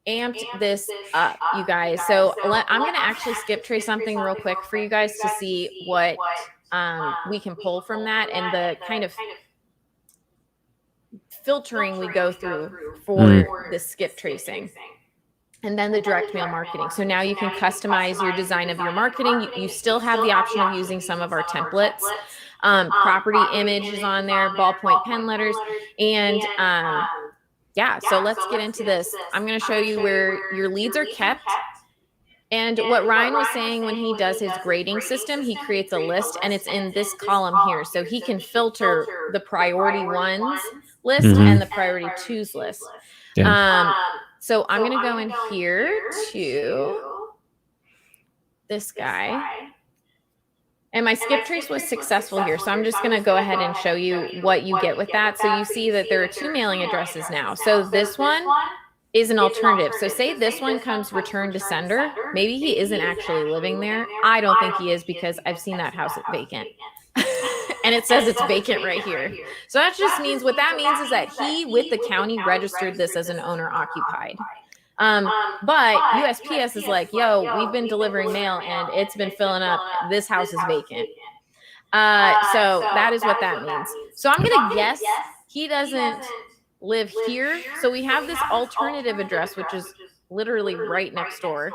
Speaker 2: amped this up, you guys. So I'm going to actually skip trace something real quick for you guys to see what we can pull from that and the kind of filtering we go through for the skip tracing. And then the direct mail marketing. So now you can customize your design of your marketing. You still have the option of using some of our templates. Property image is on there, ballpoint pen letters, and yeah, so let's get into this. I'm going to show you where your leads are kept. And what Ryan was saying, when he does his grading system, he creates a list, and it's in this column here. So he can filter the priority ones list and the priority twos list. Yeah. So I'm going to go in here to this guy. And my skip trace was successful here. So I'm just going to go ahead and show you what you get with that. So you see that there are 2 mailing addresses now. So this one is an alternative. So say this one comes return to sender. Maybe he isn't actually living there. I don't think he is, because I've seen that house vacant. And it says it's vacant right here. So that just means, what that means is that he, with the county, registered this as an owner occupied. But USPS is like, yo, we've been delivering mail and it's been filling up. This house is vacant. So that is what that means. So I'm going to guess he doesn't live here. So we have this alternative address, which is literally right next door.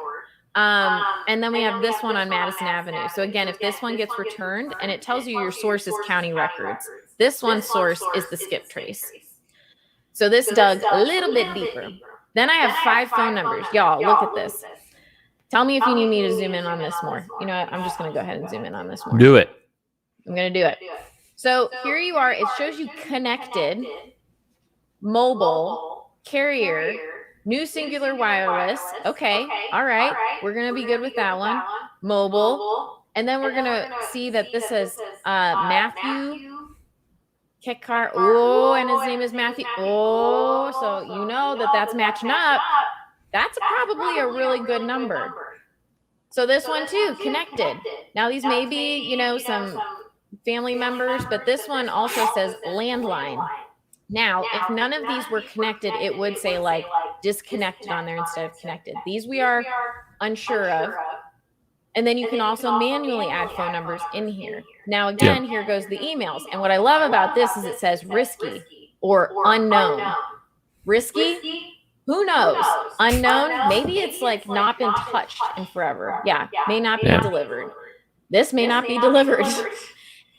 Speaker 2: And then we have this one on Madison Avenue. So again, if this one gets returned and it tells you your source is county records, this one's source is the skip trace. So this dug a little bit deeper. Then I have 5 phone numbers. Y'all, look at this. Tell me if you need me to zoom in on this more. You know what? I'm just going to go ahead and zoom in on this more.
Speaker 1: Do it.
Speaker 2: I'm going to do it. So here you are. It shows you connected, mobile, carrier, new singular wireless. Okay. All right. We're going to be good with that one. Mobile. And then we're going to see that this says Matthew Kekar. Oh, and his name is Matthew. Oh, so you know that that's matching up. That's probably a really good number. So this one too, connected. Now these may be, you know, some family members, but this one also says landline. Now, if none of these were connected, it would say like disconnected on there instead of connected. These we are unsure of. And then you can also manually add phone numbers in here. Now, again, here goes the emails. And what I love about this is it says risky or unknown. Risky? Who knows? Unknown? Maybe it's like not been touched in forever. Yeah, may not be delivered. This may not be delivered.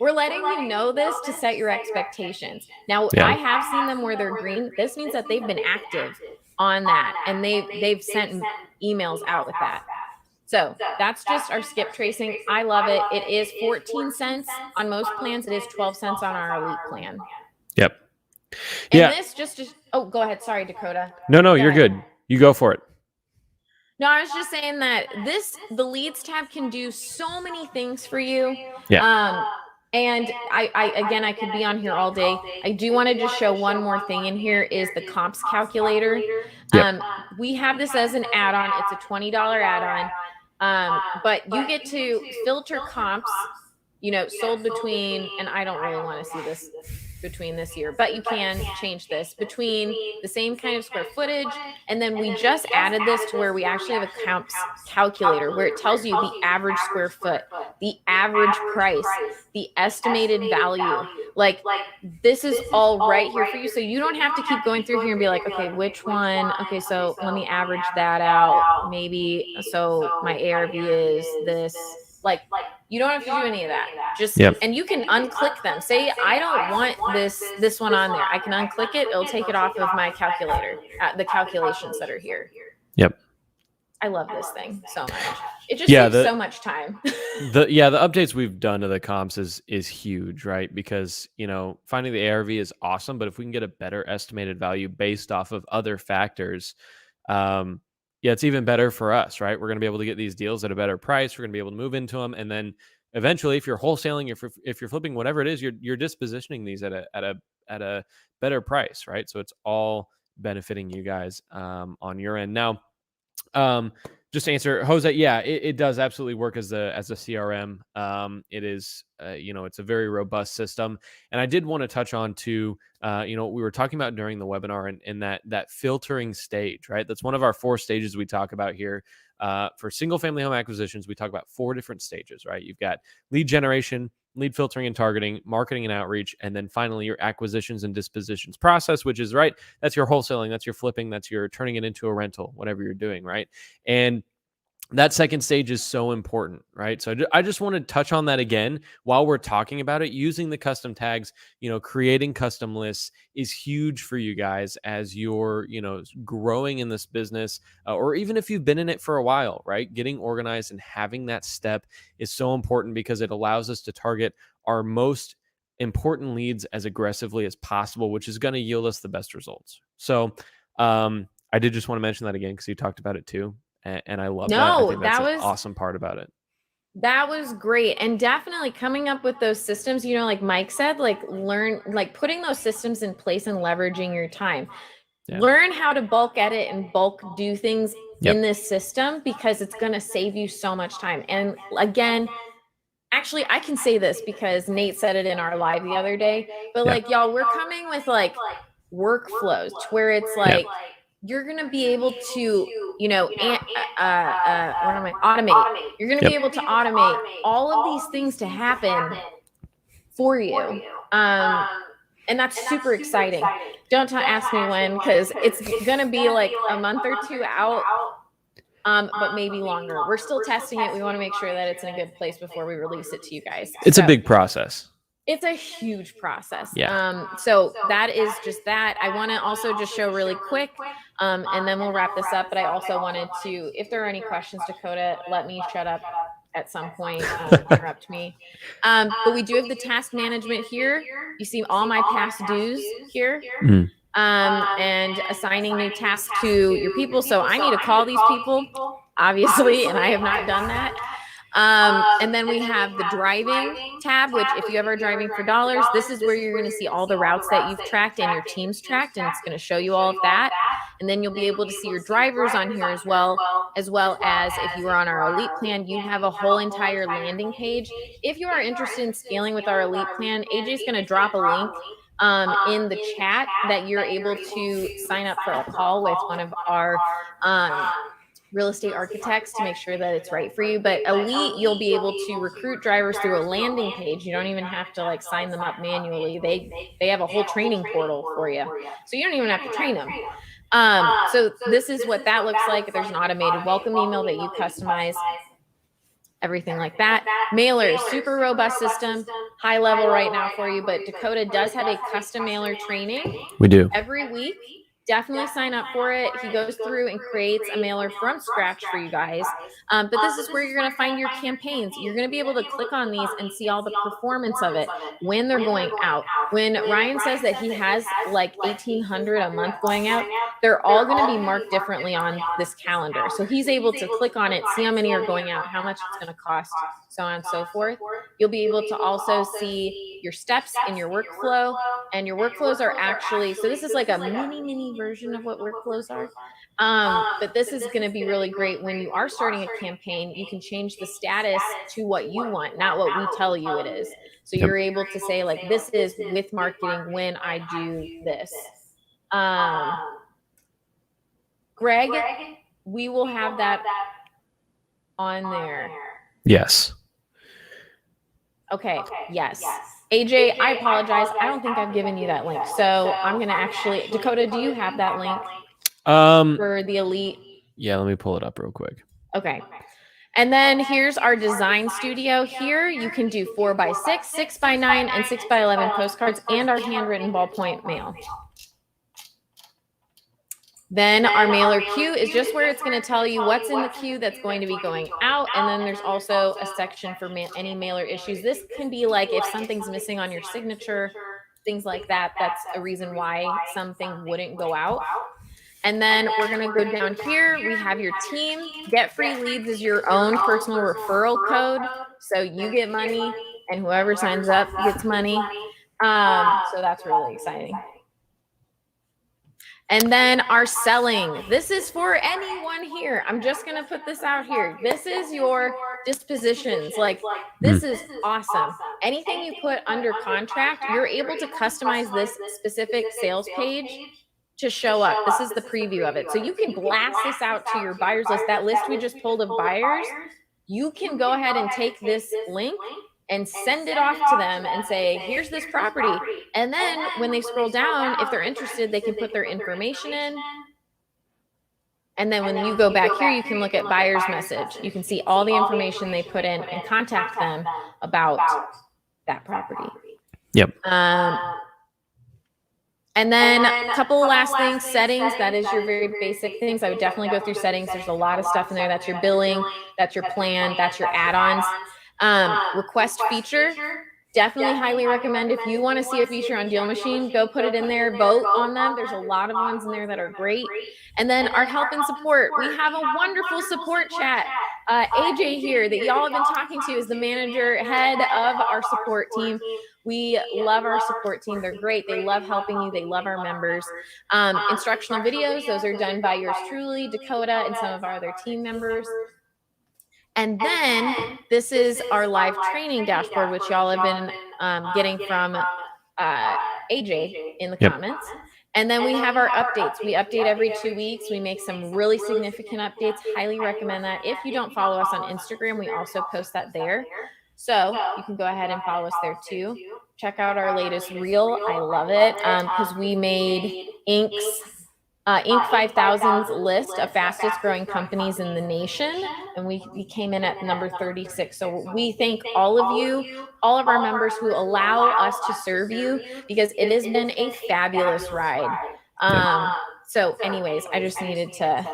Speaker 2: We're letting you know this to set your expectations. Now, I have seen them where they're green. This means that they've been active on that, and they've sent emails out with that. So that's just our skip tracing. I love it. It is 14 cents on most plans. It is 12 cents on our elite plan.
Speaker 1: Yep.
Speaker 2: And this just oh, go ahead. Sorry, Dakota.
Speaker 1: No, you're good. You go for it.
Speaker 2: No, I was just saying that the leads tab can do so many things for you.
Speaker 1: Yeah.
Speaker 2: And I could be on here all day. I do want to just show one more thing in here is the comps calculator. We have this as an add-on. It's a $20 add-on. But you get to filter comps, you know, sold between, and I don't really want to see this between this year, but you can change this between the same kind of square footage. And then we just added this to where we actually have a comps calculator where it tells you the average square foot, the average price, the estimated value. Like this is all right here for you. So you don't have to keep going through here and be like, okay, which one? Okay, so let me average that out. Maybe, so my ARV is this. Like you don't have to do any of that. Just and you can unclick them. Say I don't want this one on there. I can unclick it. It'll take it off of my calculator. The calculations that are here.
Speaker 1: Yep.
Speaker 2: I love this thing so much. It just saves so much time.
Speaker 1: The updates we've done to the comps is huge, right? Because you know finding the ARV is awesome, but if we can get a better estimated value based off of other factors, it's even better for us, right? We're going to be able to get these deals at a better price. We're going to be able to move into them, and then eventually, if you're wholesaling, if you're flipping, whatever it is, you're dispositioning these at a better price, right? So it's all benefiting you guys on your end. Now, just to answer Jose, it does absolutely work as a CRM. It is, it's a very robust system. And I did want to touch on too, we were talking about during the webinar and that filtering stage, right? That's one of our 4 stages we talk about here. For single family home acquisitions, we talk about 4 different stages, right? You've got lead generation, lead filtering and targeting, marketing and outreach, and then finally your acquisitions and dispositions process, which is right. That's your wholesaling, that's your flipping, that's your turning it into a rental, whatever you're doing, right? And that second stage is so important, right? So I just want to touch on that again while we're talking about it. Using the custom tags, creating custom lists is huge for you guys as you're, growing in this business, or even if you've been in it for a while, right? Getting organized and having that step is so important because it allows us to target our most important leads as aggressively as possible, which is going to yield us the best results. So I did just want to mention that again because you talked about it too. And I love that. I think that's an awesome part about it.
Speaker 2: That was great. And definitely coming up with those systems, like Mike said, putting those systems in place and leveraging your time. Yeah. Learn how to bulk edit and bulk do things in this system because it's going to save you so much time. And again, actually, I can say this because Nate said it in our live the other day, but y'all, we're coming with workflows to where it's you're going to be able to, automate. You're going to be able to automate all of these things to happen for you. And that's super exciting. Don't ask me when, because it's going to be like a month or two out, but maybe longer. We're still testing it. We want to make sure that it's in a good place before we release it to you guys.
Speaker 1: It's a big process.
Speaker 2: It's a huge process.
Speaker 1: Yeah.
Speaker 2: So that is just that. I want to also just show really quick, and then we'll wrap this up. But I also wanted to, if there are any questions, Dakota, let me shut up at some point, interrupt me. But we do have the task management here. You see all my past dues here. And assigning new tasks to your people. So I need to call these people, obviously, and I have not done that. And then we have the driving tab, which if you ever are driving for dollars, this is where you're going to see all the routes that you've tracked and your team's tracked, and it's going to show you all of that. And then you'll be able to see your drivers on here as well as if you are on our elite plan, you have a whole entire landing page. If you are interested in scaling with our elite plan, AJ's going to drop a link in the chat that you're able to sign up for a call with one of our real estate architects to make sure that it's right for you. But elite, you'll be able to recruit drivers through a landing page. You don't even have to like sign them up manually. They have a whole training portal for you, so you don't even have to train them. So this is what that looks like. There's an automated welcome email that you customize, everything like that. Mailers, super robust system, high level right now for you, but Dakota does have a custom mailer training.
Speaker 1: We do.
Speaker 2: Every week. Definitely sign up for it. He goes through and creates a mailer from scratch for you guys. But this is where you're going to find your campaigns. You're going to be able to click on these and see all the performance of it when they're going out. When Ryan says that he has like 1,800 a month going out, they're all going to be marked differently on this calendar. So he's able to click on it, see how many are going out, how much it's going to cost, so on and so forth. You'll be able to also see your steps in your workflow, and your workflows are actually, so this is like a mini version of what workflows are. But this is going to be really great when you are starting a campaign. You can change the status to what you want, not what we tell you it is. So you're able to say like, this is with marketing when I do this. Greg, we will have that on there.
Speaker 1: Yes.
Speaker 2: Okay. Yes. AJ, I apologize. I don't think I've given you that link. So I'm going to actually, Dakota, do you have that link for the elite?
Speaker 1: Yeah, let me pull it up real quick.
Speaker 2: Okay. And then here's our design studio. Here you can do 4x6, 6x9, and 6x11 postcards and our handwritten ballpoint mail. Then our mailer queue is just where it's going to tell you what's in the queue that's going to be going out. And then there's also a section for any mailer issues. This can be like if something's missing on your signature, things like that. That's a reason why something wouldn't go out. And then we're going to go down here. We have your team. Get free leads is your own personal referral code. So you get money and whoever signs up gets money. So that's really exciting. And then our selling. This is for anyone here. I'm just going to put this out here. This is your dispositions. Like, this is awesome. Anything you put under contract, you're able to customize this specific sales page to show up. This is the preview of it. So you can blast this out to your buyers list. That list we just pulled of buyers, you can go ahead and take this link and send it off to them and say, here's this property. And then when they scroll down, if they're interested, they can put their information in. And then when you go back here, you can look at buyer's message. You can see all the information they put in and contact them about that property.
Speaker 1: Yep.
Speaker 2: And then a couple of last things, settings, that is your very basic things. I would definitely go through settings. There's a lot of stuff in there. That's your billing, that's your plan, that's your add-ons. Request feature, definitely highly recommend. If you want to see a feature on DealMachine, go put it in there, vote on them. There's a lot of ones in there that are great. And then our help and support. We have a wonderful support chat. AJ here that y'all have been talking to is the manager, head of our support team. We love our support team. They're great. They love helping you. They love our members. Instructional videos, those are done by yours truly, Dakota, and some of our other team members. And then this is our live training dashboard, which y'all have been getting from AJ in the comments. And then we have our updates. We update every 2 weeks. We make some really significant updates. Highly recommend that. If you don't follow us on Instagram, we also post that there. So you can go ahead and follow us there too. check out our latest reel. I love it because we made Inc. 5000's list of fastest growing companies in the nation, and we came in at number 36. So we thank all of you, all of our members who allow us to serve you, because it has been a fabulous ride. So anyways, I just needed to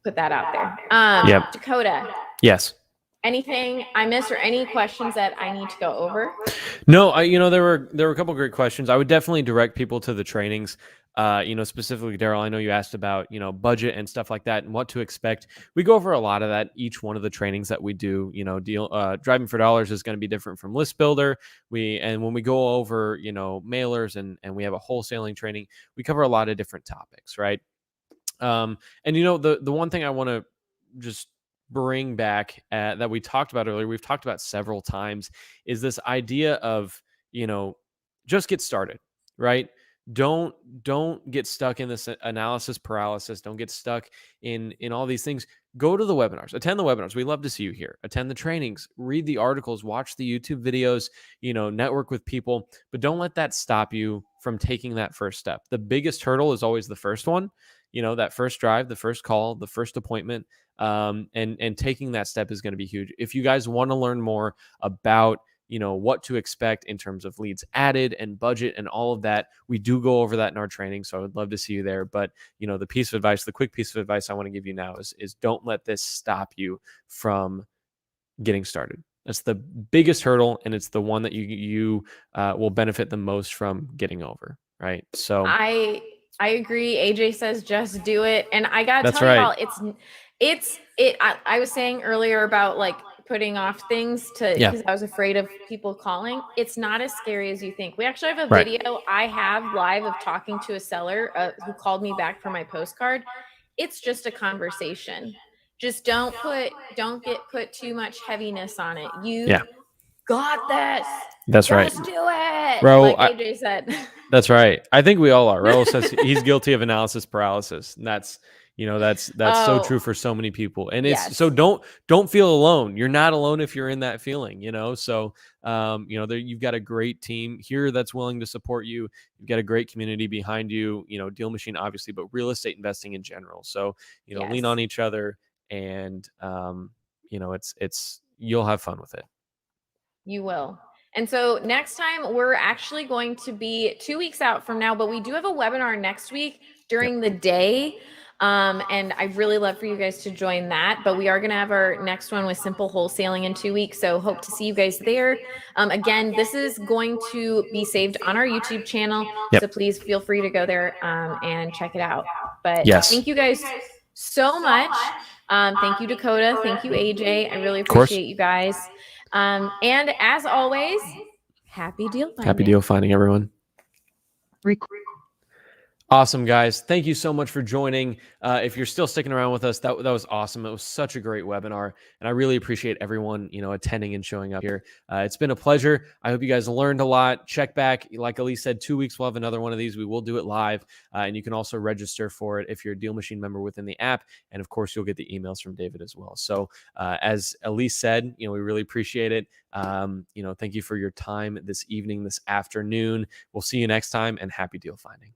Speaker 2: put that out there. Dakota.
Speaker 1: Yes.
Speaker 2: Anything I missed or any questions that I need to go over?
Speaker 1: No, there were a couple of great questions. I would definitely direct people to the trainings. Specifically, Daryl, I know you asked about, budget and stuff like that and what to expect. We go over a lot of that, each one of the trainings that we do. Driving for Dollars is going to be different from List Builder. And when we go over, mailers and we have a wholesaling training, we cover a lot of different topics, right? The one thing I want to just bring back that we talked about earlier, we've talked about several times, is this idea of, just get started, right? Don't get stuck in this analysis paralysis. Don't get stuck in all these things. Go to the webinars, attend the webinars. We love to see you here. Attend the trainings, read the articles, watch the YouTube videos, network with people, but don't let that stop you from taking that first step. The biggest hurdle is always the first one, that first drive, the first call, the first appointment. And taking that step is going to be huge. If you guys want to learn more about, what to expect in terms of leads added and budget and all of that, we do go over that in our training. So I would love to see you there. But, the piece of advice, the quick piece of advice I want to give you now is don't let this stop you from getting started. That's the biggest hurdle, and it's the one that you will benefit the most from getting over. Right. So
Speaker 2: I agree. AJ says just do it. And I got to tell you all, I was saying earlier about like putting off things because I was afraid of people calling. It's not as scary as you think. We actually have a video I have live of talking to a seller who called me back for my postcard. It's just a conversation. Just don't get put too much heaviness on it. You got this.
Speaker 1: That's right.
Speaker 2: Just do it.
Speaker 1: Raul,
Speaker 2: like AJ said.
Speaker 1: That's right. I think we all are. Raul says he's guilty of analysis paralysis. And that's so true for so many people. And it's so don't feel alone. You're not alone if you're in that feeling, So, you've got a great team here that's willing to support you. You've got a great community behind you, DealMachine, obviously, but real estate investing in general. So, lean on each other and, you'll have fun with it.
Speaker 2: You will. And so next time we're actually going to be 2 weeks out from now, but we do have a webinar next week during the day. And I'd really love for you guys to join that, but we are going to have our next one with simple wholesaling in 2 weeks. So hope to see you guys there. Again, this is going to be saved on our YouTube channel. So please feel free to go there, and check it out. But thank you guys so much. Thank you, Dakota. Thank you, AJ. I really appreciate you guys. And as always, happy deal finding.
Speaker 1: Happy deal finding, everyone. Awesome, guys. Thank you so much for joining. If you're still sticking around with us, that was awesome. It was such a great webinar, and I really appreciate everyone, attending and showing up here. It's been a pleasure. I hope you guys learned a lot. Check back. Like Elise said, 2 weeks, we'll have another one of these. We will do it live, and you can also register for it if you're a DealMachine member within the app. And of course, you'll get the emails from David as well. So as Elise said, we really appreciate it. Thank you for your time this evening, this afternoon. We'll see you next time, and happy deal finding.